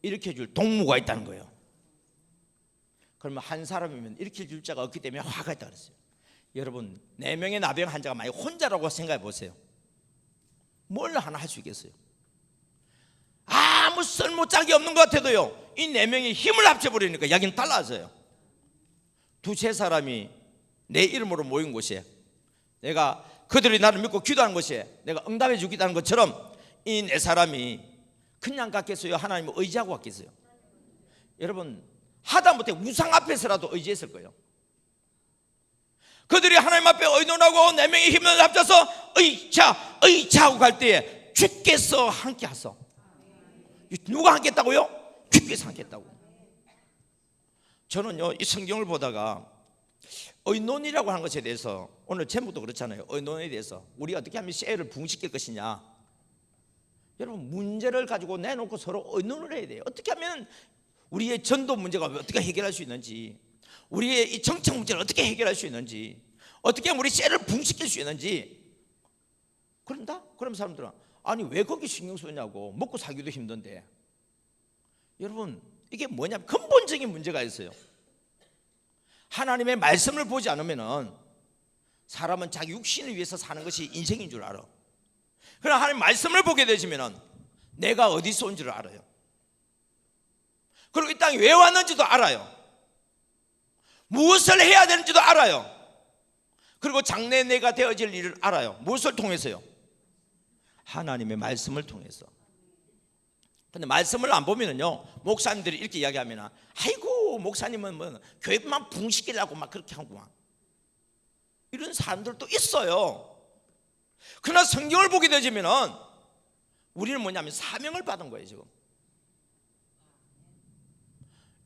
일으켜줄 동무가 있다는 거예요. 그러면 한 사람이면 일으켜줄 자가 없기 때문에 화가 있다 그랬어요. 여러분, 4명의 나병 환자가 만약 혼자라고 생각해 보세요. 뭘 하나 할 수 있겠어요? 아무 쓸모짝이 없는 것 같아도요, 이 4명이 힘을 합쳐버리니까 이야기는 달라져요. 두세 사람이 내 이름으로 모인 곳에 내가 그들이 나를 믿고 기도하는 것에 내가 응답해 주겠다는 것처럼 이 4사람이 그냥 갔겠어요? 하나님을 의지하고 갔겠어요? 여러분, 하다못해 우상 앞에서라도 의지했을 거예요. 그들이 하나님 앞에 의논하고 4명의 힘을 합쳐서 의차 하고 갈 때에 주께서 함께 하소. 누가 함께 했다고요? 주께서 함께 했다고. 저는요, 이 성경을 보다가 의논이라고 하는 것에 대해서, 오늘 제목도 그렇잖아요. 의논에 대해서 우리가 어떻게 하면 씨를 부흥시킬 것이냐. 여러분, 문제를 가지고 내놓고 서로 의논을 해야 돼요. 어떻게 하면 우리의 전도 문제가 어떻게 해결할 수 있는지, 우리의 이 정책 문제를 어떻게 해결할 수 있는지, 어떻게 하면 우리 씨를 부흥시킬 수 있는지. 그런다? 그럼 사람들은 아니 왜 거기 신경 쓰냐고, 먹고 살기도 힘든데. 여러분, 이게 뭐냐면 근본적인 문제가 있어요. 하나님의 말씀을 보지 않으면은 사람은 자기 육신을 위해서 사는 것이 인생인 줄 알아. 그러나 하나님 말씀을 보게 되시면은 내가 어디서 온 줄 알아요. 그리고 이 땅에 왜 왔는지도 알아요. 무엇을 해야 되는지도 알아요. 그리고 장래 내가 되어질 일을 알아요. 무엇을 통해서요? 하나님의 말씀을 통해서. 근데 말씀을 안 보면은요, 목사님들이 이렇게 이야기하면 아이고 목사님은 뭐 교회만 붕시키려고 막 그렇게 하고 막 이런 사람들도 있어요. 그러나 성경을 보게 되면은 우리는 뭐냐면 사명을 받은 거예요. 지금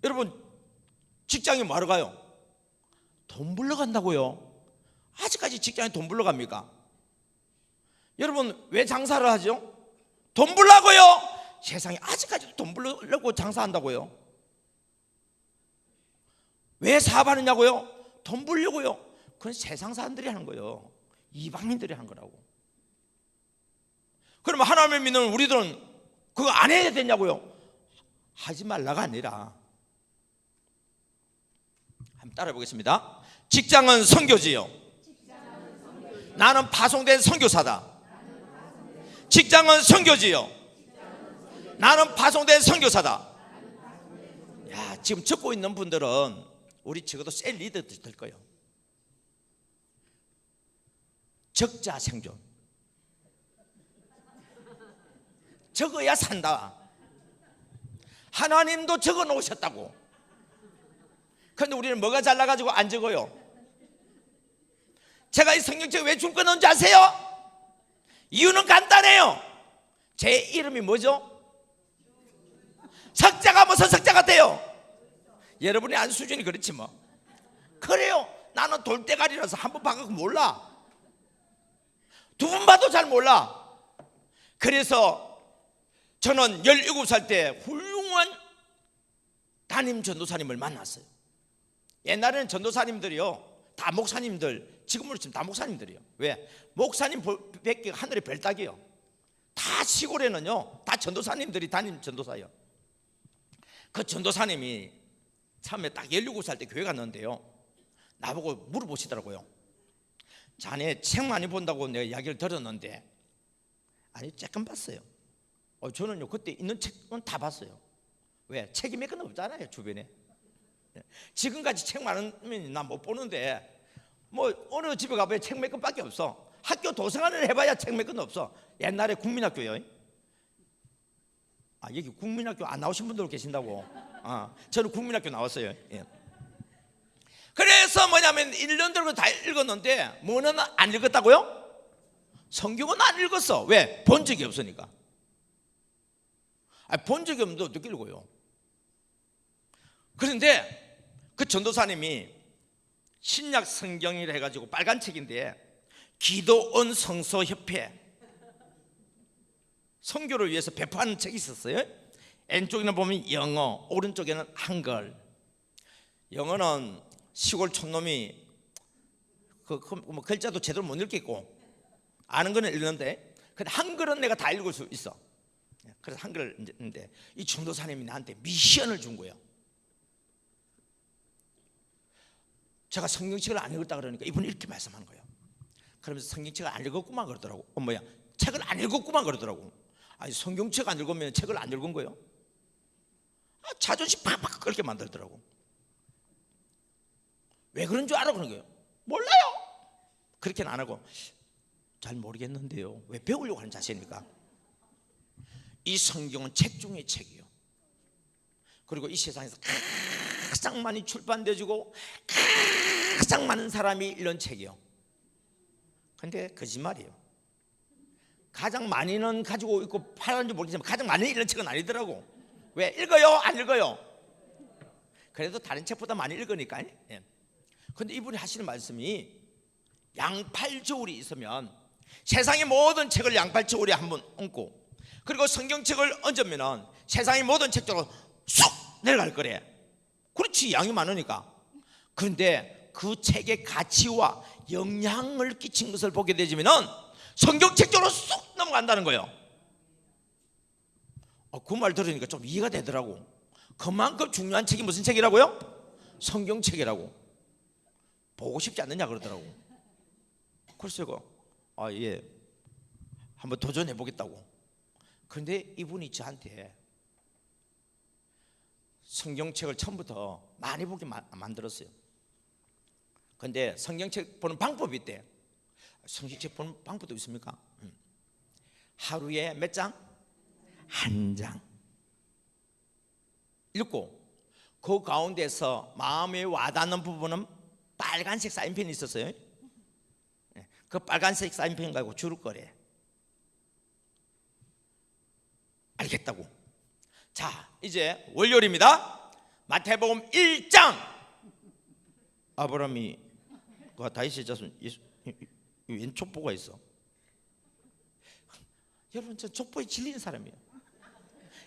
여러분, 직장에 뭐하러 가요? 돈 벌러 간다고요. 아직까지 직장에 돈 벌러 갑니까? 여러분, 왜 장사를 하죠? 돈 벌려고요. 세상에 아직까지도 돈 벌려고 장사한다고요. 왜 사업하느냐고요? 돈 벌려고요. 그건 세상 사람들이 하는 거예요. 이방인들이 하는 거라고. 그러면 하나님을 믿는 우리들은 그거 안 해야 되냐고요? 하지 말라가 아니라, 한번 따라해 보겠습니다. 직장은 선교지요. 나는 파송된 선교사다. 직장은 선교지요. 나는 파송된 선교사다. 야, 지금 듣고 있는 분들은 우리 적어도 셀 리더들 될 거예요. 적자 생존. 적어야 산다. 하나님도 적어 놓으셨다고. 그런데 우리는 뭐가 잘나가지고 안 적어요? 제가 이 성경책 왜 줄 거는지 아세요? 이유는 간단해요. 제 이름이 뭐죠? 석자가 무슨 석자가 돼요? 여러분이 아는 수준이 그렇지 뭐. 그래요. 나는 돌대가리라서 한 번 봐도 몰라. 두 번 봐도 잘 몰라. 그래서 저는 17살 때 훌륭한 담임 전도사님을 만났어요. 옛날에는 전도사님들이요 다 목사님들, 지금으로 치면 다 목사님들이에요. 왜? 목사님 뵙기 하늘의 별따기요. 다 시골에는요 다 전도사님들이 담임 전도사예요. 그 전도사님이 처음에 딱 17살 때 교회 갔는데요, 나보고 물어보시더라고요. 자네 책 많이 본다고 내가 이야기를 들었는데, 아니 조금 봤어요. 저는요 그때 있는 책은 다 봤어요. 왜? 책이 몇 권 없잖아요 주변에. 지금까지 책 많으면 나 못 보는데 뭐 어느 집에 가봐야 책 몇 권밖에 없어. 학교 도서관을 해봐야 책 몇 권 없어. 옛날에 국민학교요. 여기 국민학교 안 나오신 분들 계신다고. 저는 국민학교 나왔어요. 예. 그래서 뭐냐면 1년 들고 다 읽었는데 뭐는 안 읽었다고요? 성경은 안 읽었어. 왜? 본 적이 없으니까. 본 적이 없는데 어떻게 읽어요? 그런데 그 전도사님이 신약 성경이라 해가지고 빨간 책인데 기도원 성서협회 선교를 위해서 배포하는 책이 있었어요. 왼쪽에는 보면 영어, 오른쪽에는 한글. 영어는 시골 촌놈이 뭐 글자도 제대로 못 읽겠고 아는 거는 읽는데, 근데 한글은 내가 다 읽을 수 있어. 그래서 한글을 읽는데 이 전도사님이 나한테 미션을 준 거예요. 제가 성경책을 안 읽었다 그러니까 이분이 이렇게 말씀하는 거예요. 그러면서 성경책을 안 읽었구만 그러더라고. 책을 안 읽었구만 그러더라고. 아니, 성경책 안 읽으면 책을 안 읽은 거예요? 자존심 팍팍 그렇게 만들더라고. 왜 그런 줄 알아? 그런 거예요. 몰라요. 그렇게는 안 하고, 잘 모르겠는데요. 왜 배우려고 하는 자세입니까? 이 성경은 책 중에 책이요. 그리고 이 세상에서 가장 많이 출판되어지고 가장 많은 사람이 읽는 책이요. 근데 거짓말이에요. 가장 많이는 가지고 있고 팔았는지 모르겠지만 가장 많이 읽는 책은 아니더라고. 왜? 읽어요? 안 읽어요? 그래도 다른 책보다 많이 읽으니까. 그런데 이분이 하시는 말씀이 양팔저울이 있으면 세상의 모든 책을 양팔저울에 한번 얹고, 그리고 성경책을 얹으면 세상의 모든 책들로 쑥 내려갈 거래. 그렇지, 양이 많으니까. 그런데 그 책의 가치와 영향을 끼친 것을 보게 되지면 성경책 쪽으로 쑥 넘어간다는 거예요. 그 말 들으니까 좀 이해가 되더라고. 그만큼 중요한 책이 무슨 책이라고요? 성경책이라고. 보고 싶지 않느냐 그러더라고. 그래서 제가 예, 한번 도전해 보겠다고. 그런데 이분이 저한테 성경책을 처음부터 많이 보게 만들었어요. 그런데 성경책 보는 방법이 있대. 성경책 보는 방법도 있습니까? 하루에 몇 장? 한 장 읽고, 그 가운데서 마음에 와닿는 부분은 빨간색 사인펜이 있었어요. 그 빨간색 사인펜 가지고 줄을 거래. 알겠다고. 자, 이제 월요일입니다. 마태복음 1장. 아브라함이 다윗의 자손 웬 족보가 있어? 여러분, 저 족보에 질리는 사람이에요.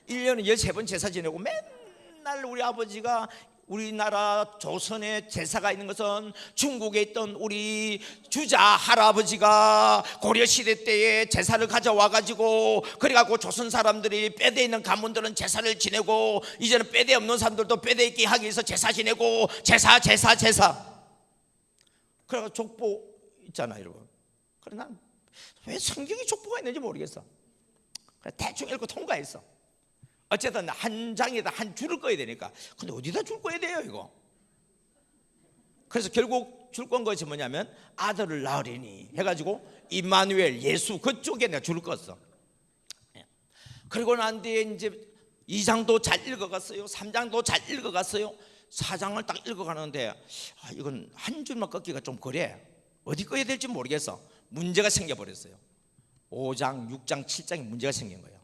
1년에 13번 제사 지내고 맨날 우리 아버지가 우리나라 조선에 제사가 있는 것은 중국에 있던 우리 주자 할아버지가 고려시대 때에 제사를 가져와 가지고, 그래갖고 조선 사람들이 뼈대 있는 가문들은 제사를 지내고, 이제는 뼈대 없는 사람들도 뼈대 있게 하기 위해서 제사 지내고, 제사. 그래서 족보 있잖아 여러분. 그래, 난 왜 성경에 족보가 있는지 모르겠어. 그래, 대충 읽고 통과했어. 어쨌든 한 장에다 한 줄을 꺼야 되니까. 근데 어디다 줄 꺼야 돼요 이거? 그래서 결국 줄 건 것이 뭐냐면 아들을 낳으리니 해가지고 임마누엘 예수 그쪽에 내가 줄을 껐어. 그리고 난 뒤에 이제 2장도 잘 읽어갔어요. 3장도 잘 읽어갔어요. 4장을 딱 읽어가는데 이건 한 줄만 꺾기가 좀 그래. 어디 꺼야 될지 모르겠어. 문제가 생겨버렸어요. 5장, 6장, 7장에 문제가 생긴 거예요.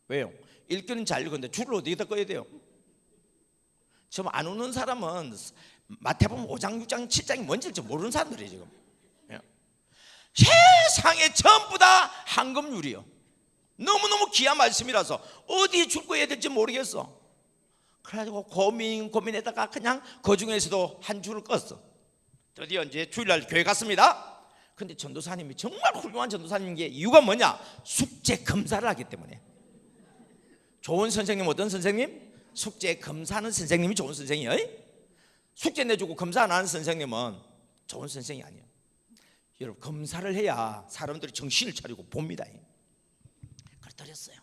왜요? 읽기는 잘 읽었는데 줄을 어디다 꺼야 돼요? 지금 안 오는 사람은 마태복음 5장, 6장, 7장이 뭔지 모르는 사람들이에요 지금. 세상에 전부 다 황금률이요. 너무너무 귀한 말씀이라서 어디에 줄 꺼야 될지 모르겠어. 그래가지고 고민에다가 그냥 그 중에서도 한 줄을 껐어. 드디어 이제 주일날 교회 갔습니다. 근데 전도사님이 정말 훌륭한 전도사님인 게 이유가 뭐냐? 숙제 검사를 하기 때문에. 좋은 선생님, 어떤 선생님? 숙제 검사하는 선생님이 좋은 선생이에요. 숙제 내주고 검사 안 하는 선생님은 좋은 선생이 아니에요. 여러분, 검사를 해야 사람들이 정신을 차리고 봅니다. 그래 드렸어요.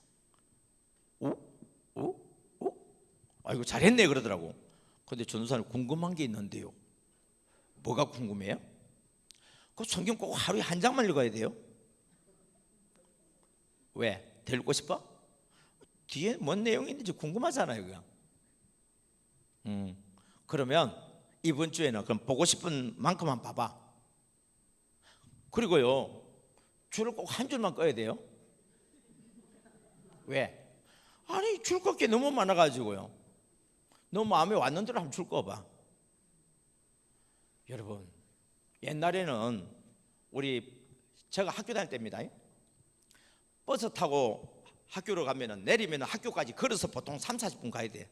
아이고 잘했네 그러더라고. 근데 전도사님 궁금한 게 있는데요. 뭐가 궁금해요? 그 성경 꼭 하루에 한 장만 읽어야 돼요? 왜? 더 읽고 싶어? 뒤에 뭔 내용이 있는지 궁금하잖아요 그냥. 그러면 이번 주에는 그럼 보고 싶은 만큼만 봐봐. 그리고요 줄을 꼭 한 줄만 꺼야 돼요. 왜? 아니 줄 꺾기 너무 많아가지고요. 너 마음에 왔는 대로 한번 줄 거 봐. 여러분, 옛날에는 제가 학교 다닐 때입니다. 버스 타고 학교로 가면은 내리면 학교까지 걸어서 보통 30-40분 가야 돼.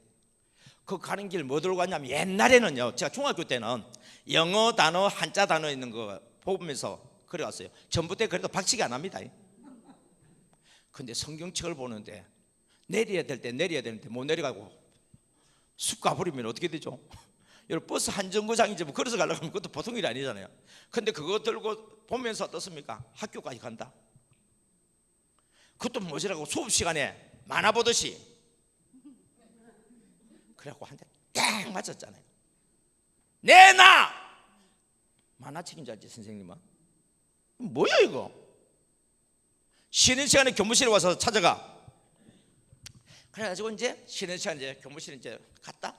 그 가는 길 뭐 들고 갔냐면, 옛날에는요, 제가 중학교 때는 영어 단어, 한자 단어 있는 거 보면서 그래왔어요. 전부 때 그래도 박치기 안 합니다. 근데 성경책을 보는데 내려야 될 때 내려야 되는데 못 내려가고 쑥 가버리면 어떻게 되죠? 여러분, 버스 한 정거장이지 뭐 걸어서 가려고 하면 그것도 보통 일이 아니잖아요. 근데 그거 들고 보면서 어떻습니까? 학교까지 간다. 그것도 뭐지라고 수업 시간에 만화 보듯이 그래갖고 한 대 딱 맞았잖아요. 내놔! 만화책인 줄 알지 선생님은? 뭐야 이거? 쉬는 시간에 교무실에 와서 찾아가. 그래가지고 이제 쉬는 시간에 이제 교무실에 이제 갔다.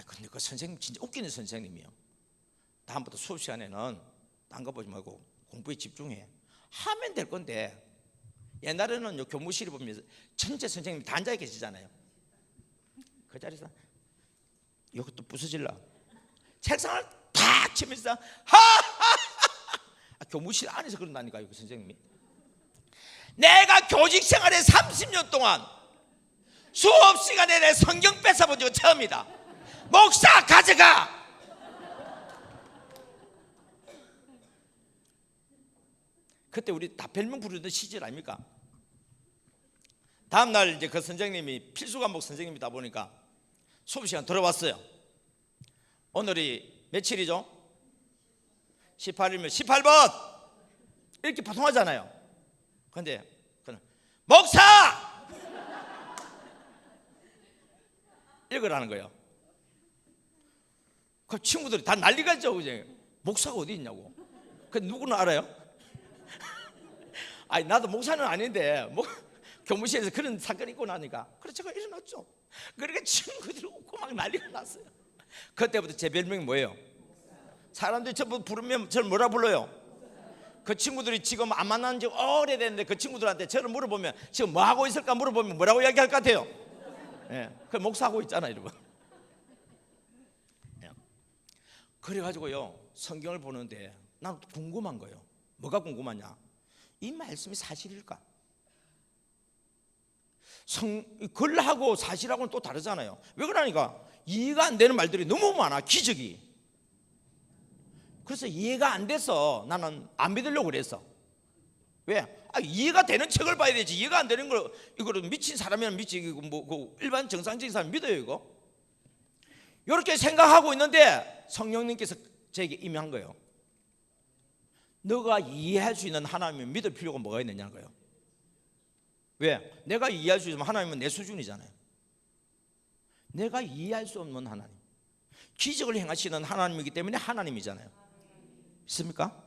근데 그 선생님 진짜 웃기는 선생님이요. 다음부터 수업 시간에는 딴 거 보지 말고 공부에 집중해 하면 될 건데, 옛날에는 교무실에 보면 전체 선생님이 다 앉아 계시잖아요. 그 자리에서 이것도 부서질라 책상을 탁 치면서 교무실 안에서 그런다니까요. 그 선생님이 내가 교직 생활에 30년 동안 수업 시간에 내 성경 뺏어본 적은 처음이다. 목사 가져가. 그때 우리 다 별명 부르던 시절 아닙니까? 다음날 이제 그 선생님이 필수 과목 선생님이다 보니까 수업 시간 들어왔어요. 오늘이 며칠이죠? 18일이면 18번 이렇게 보통 하잖아요. 근데 목사! 읽으라는 거예요. 그 친구들이 다 난리가 있죠. 그죠? 목사가 어디 있냐고. 그 누구는 알아요? 나도 목사는 아닌데 교무실에서 그런 사건이 있고 나니까 그래서 제가 일어났죠. 그러니까 친구들이 웃고 막 난리가 났어요. 그때부터 제 별명이 뭐예요? 사람들이 전부 부르면 저를 뭐라 불러요? 그 친구들이 지금 안 만난 지 오래됐는데 그 친구들한테 저를 물어보면 지금 뭐 하고 있을까 물어보면 뭐라고 이야기할 것 같아요? 그 목사하고 있잖아요, 여러분. 그래가지고요, 성경을 보는데 난 궁금한 거예요. 뭐가 궁금하냐? 이 말씀이 사실일까? 글하고 사실하고는 또 다르잖아요. 왜 그러니까 이해가 안 되는 말들이 너무 많아. 기적이. 그래서 이해가 안 돼서 나는 안 믿으려고 그랬어. 왜? 이해가 되는 책을 봐야 되지. 이해가 안 되는 걸 이거를 미친 사람이면 미치고 뭐 일반 정상적인 사람 믿어요 이거? 이렇게 생각하고 있는데 성령님께서 저에게 임한 거예요. 너가 이해할 수 있는 하나님을 믿을 필요가 뭐가 있느냐는 거예요. 왜? 내가 이해할 수 있으면 하나님은 내 수준이잖아요. 내가 이해할 수 없는 하나님, 기적을 행하시는 하나님이기 때문에 하나님이잖아요. 있습니까?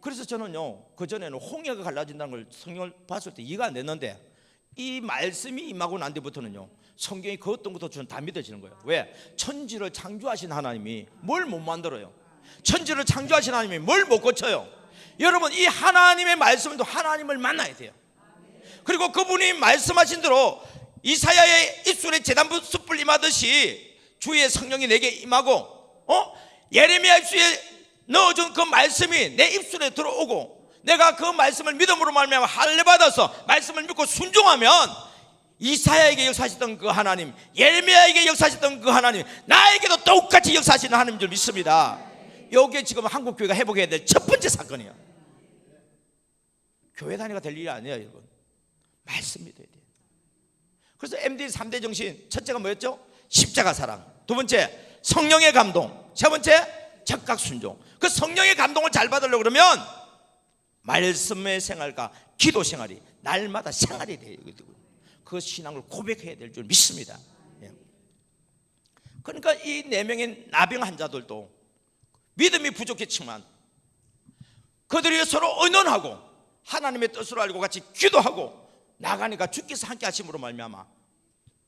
그래서 저는요, 그전에는 홍해가 갈라진다는 걸 성경을 봤을 때 이해가 안 됐는데 이 말씀이 임하고 난 뒤부터는요, 성경이 그 어떤 것도 저는 다 믿어지는 거예요. 왜? 천지를 창조하신 하나님이 뭘 못 만들어요? 천지를 창조하신 하나님이 뭘 못 고쳐요? 여러분, 이 하나님의 말씀도 하나님을 만나야 돼요. 그리고 그분이 말씀하신 대로 이사야의 입술에 제단부 숯불 임하듯이 주의 성령이 내게 임하고 예레미야 입술에 넣어준 그 말씀이 내 입술에 들어오고 내가 그 말씀을 믿음으로 말미암아 할례 받아서 말씀을 믿고 순종하면 이사야에게 역사하셨던 그 하나님, 예레미야에게 역사하셨던 그 하나님, 나에게도 똑같이 역사하시는 하나님인 줄 믿습니다. 이게 지금 한국교회가 회복해야 될 첫 번째 사건이에요. 교회 다니가 될 일이 아니에요, 여러분. 말씀 믿어야 돼요. 그래서 MD 3대 정신, 첫째가 뭐였죠? 십자가 사랑. 두 번째, 성령의 감동. 세 번째, 적각 순종. 그 성령의 감동을 잘 받으려고 그러면 말씀의 생활과 기도 생활이 날마다 생활이 돼요. 그 신앙을 고백해야 될 줄 믿습니다. 그러니까 이 4명의 나병 환자들도 믿음이 부족했지만 그들이 서로 의논하고 하나님의 뜻을 알고 같이 기도하고 나가니까 주께서 함께 하심으로 말미암아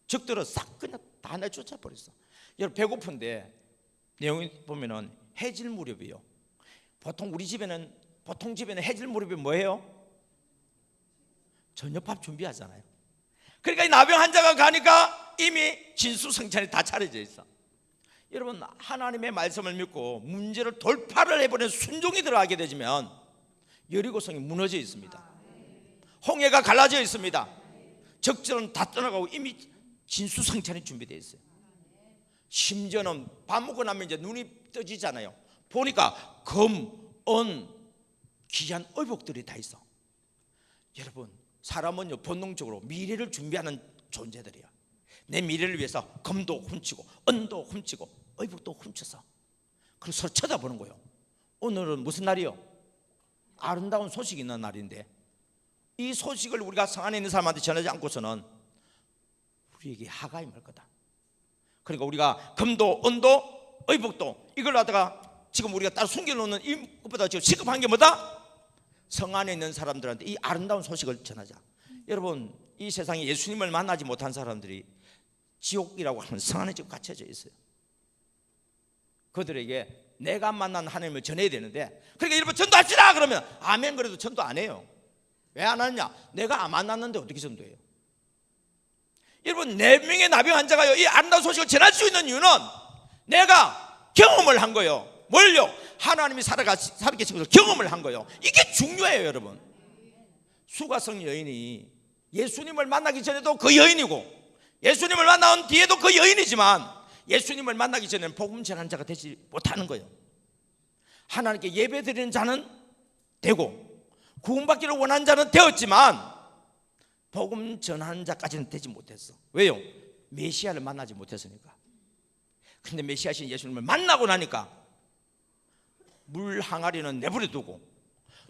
적들은 싹 그냥 다 내쫓아 버렸어. 여러분, 배고픈데 내용이 보면은 해질 무렵이요. 보통 집에는 해질 무렵이 뭐예요? 저녁밥 준비하잖아요. 그러니까 이 나병 환자가 가니까 이미 진수성찬이 다 차려져 있어. 여러분, 하나님의 말씀을 믿고 문제를 돌파를 해보는 순종이 들어가게 되면 여리고성이 무너져 있습니다. 홍해가 갈라져 있습니다. 적절은 다 떠나가고 이미 진수성찬이 준비되어 있어요. 심지어는 밥 먹고 나면 이제 눈이 떠지잖아요. 보니까 금, 은, 귀한 의복들이 다 있어. 여러분, 사람은요 본능적으로 미래를 준비하는 존재들이야. 내 미래를 위해서 금도 훔치고 은도 훔치고 의복도 훔쳐서 그래서 서로 쳐다보는 거예요. 오늘은 무슨 날이요? 아름다운 소식이 있는 날인데 이 소식을 우리가 성 안에 있는 사람한테 전하지 않고서는 우리에게 화가 임할 거다. 그러니까 우리가 금도 은도 의복도 이걸 갖다가 지금 우리가 따로 숨겨놓는 이것보다 지금 시급한 게 뭐다? 성 안에 있는 사람들한테 이 아름다운 소식을 전하자. 여러분, 이 세상에 예수님을 만나지 못한 사람들이 지옥이라고 하는 성 안에 지금 갇혀져 있어요. 그들에게 내가 만난 하나님을 전해야 되는데, 그러니까 여러분 전도합시다 그러면 아멘 그래도 전도 안 해요. 왜 안 하느냐? 내가 만났는데 어떻게 전도해요? 여러분, 4명의 나병 환자가요 이 아름다운 소식을 전할 수 있는 이유는 내가 경험을 한 거예요. 뭘요? 하나님이 살아계신 것을 경험을 한 거예요. 이게 중요해요. 여러분, 수가성 여인이 예수님을 만나기 전에도 그 여인이고 예수님을 만난 뒤에도 그 여인이지만 예수님을 만나기 전에는 복음 전하는 자가 되지 못하는 거예요. 하나님께 예배드리는 자는 되고 구원받기를 원하는 자는 되었지만 복음 전하는 자까지는 되지 못했어. 왜요? 메시아를 만나지 못했으니까. 그런데 메시아신 예수님을 만나고 나니까 물 항아리는 내버려 두고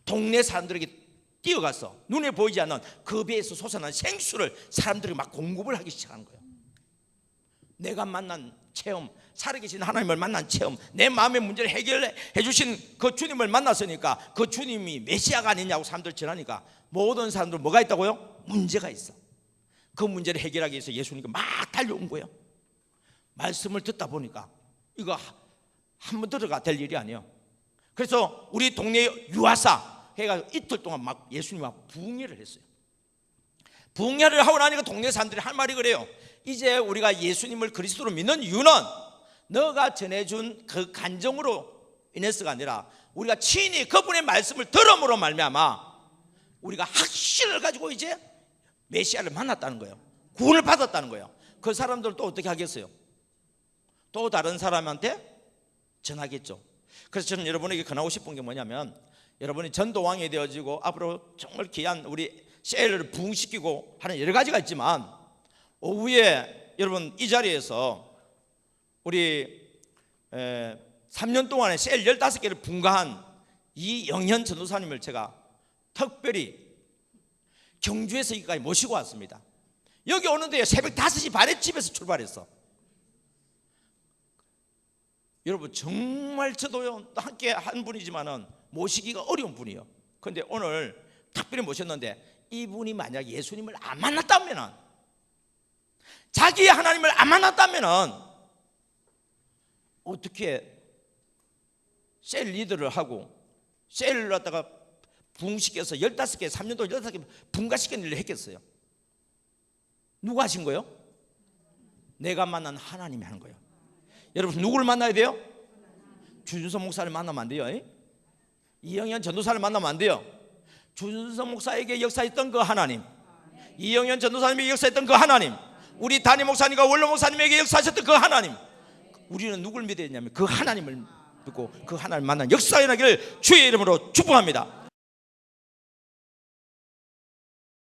동네 사람들에게 뛰어가서 눈에 보이지 않는 그 배에서 솟아난 생수를 사람들이 막 공급을 하기 시작한 거예요. 내가 만난 체험, 살아계신 하나님을 만난 체험, 내 마음의 문제를 해결해 주신 그 주님을 만났으니까 그 주님이 메시아가 아니냐고 사람들 전하니까 모든 사람들 뭐가 있다고요? 문제가 있어. 그 문제를 해결하기 위해서 예수님께 막 달려온 거예요. 말씀을 듣다 보니까 이거 한번 들어가 될 일이 아니에요. 그래서 우리 동네 유아사 해가 이틀 동안 막 예수님하고 부흥회를 했어요. 부흥회를 하고 나니까 동네 사람들이 할 말이 그래요. 이제 우리가 예수님을 그리스도로 믿는 이유는 너가 전해준 그 간정으로 인해서가 아니라 우리가 친히 그분의 말씀을 들음으로 말미암아 우리가 확신을 가지고 이제 메시아를 만났다는 거예요. 구원을 받았다는 거예요. 그 사람들 또 어떻게 하겠어요? 또 다른 사람한테 전하겠죠. 그래서 저는 여러분에게 권하고 싶은 게 뭐냐면, 여러분이 전도왕이 되어지고 앞으로 정말 귀한 우리 셀을 부흥시키고 하는 여러 가지가 있지만, 오후에 여러분 이 자리에서 우리 3년 동안에 셀 15개를 분가한 이영현 전도사님을 제가 특별히 경주에서 여기까지 모시고 왔습니다. 여기 오는데 새벽 5시 반에 집에서 출발했어. 여러분, 정말 저도요 함께 한 분이지만은 모시기가 어려운 분이에요. 그런데 오늘 특별히 모셨는데, 이분이 만약 예수님을 안 만났다면은, 자기의 하나님을 안 만났다면은 어떻게 셀 리더를 하고 셀을 갖다가 부흥시켜서 15개, 3년 동안 15개 분가시키는 일을 했겠어요? 누가 하신 거예요? 내가 만난 하나님이 하는 거예요. 여러분, 누구를 만나야 돼요? 주준석 목사를 만나면 안 돼요. 이영현 전도사를 만나면 안 돼요. 주준석 목사에게 역사했던 그 하나님, 이영현 전도사님에게 역사했던 그 하나님, 우리 담임 목사님과 원로 목사님에게 역사하셨던 그 하나님, 우리는 누굴 믿어야 되냐면 그 하나님을 믿고 그 하나님을 만난 역사에 나기를 주의 이름으로 축복합니다.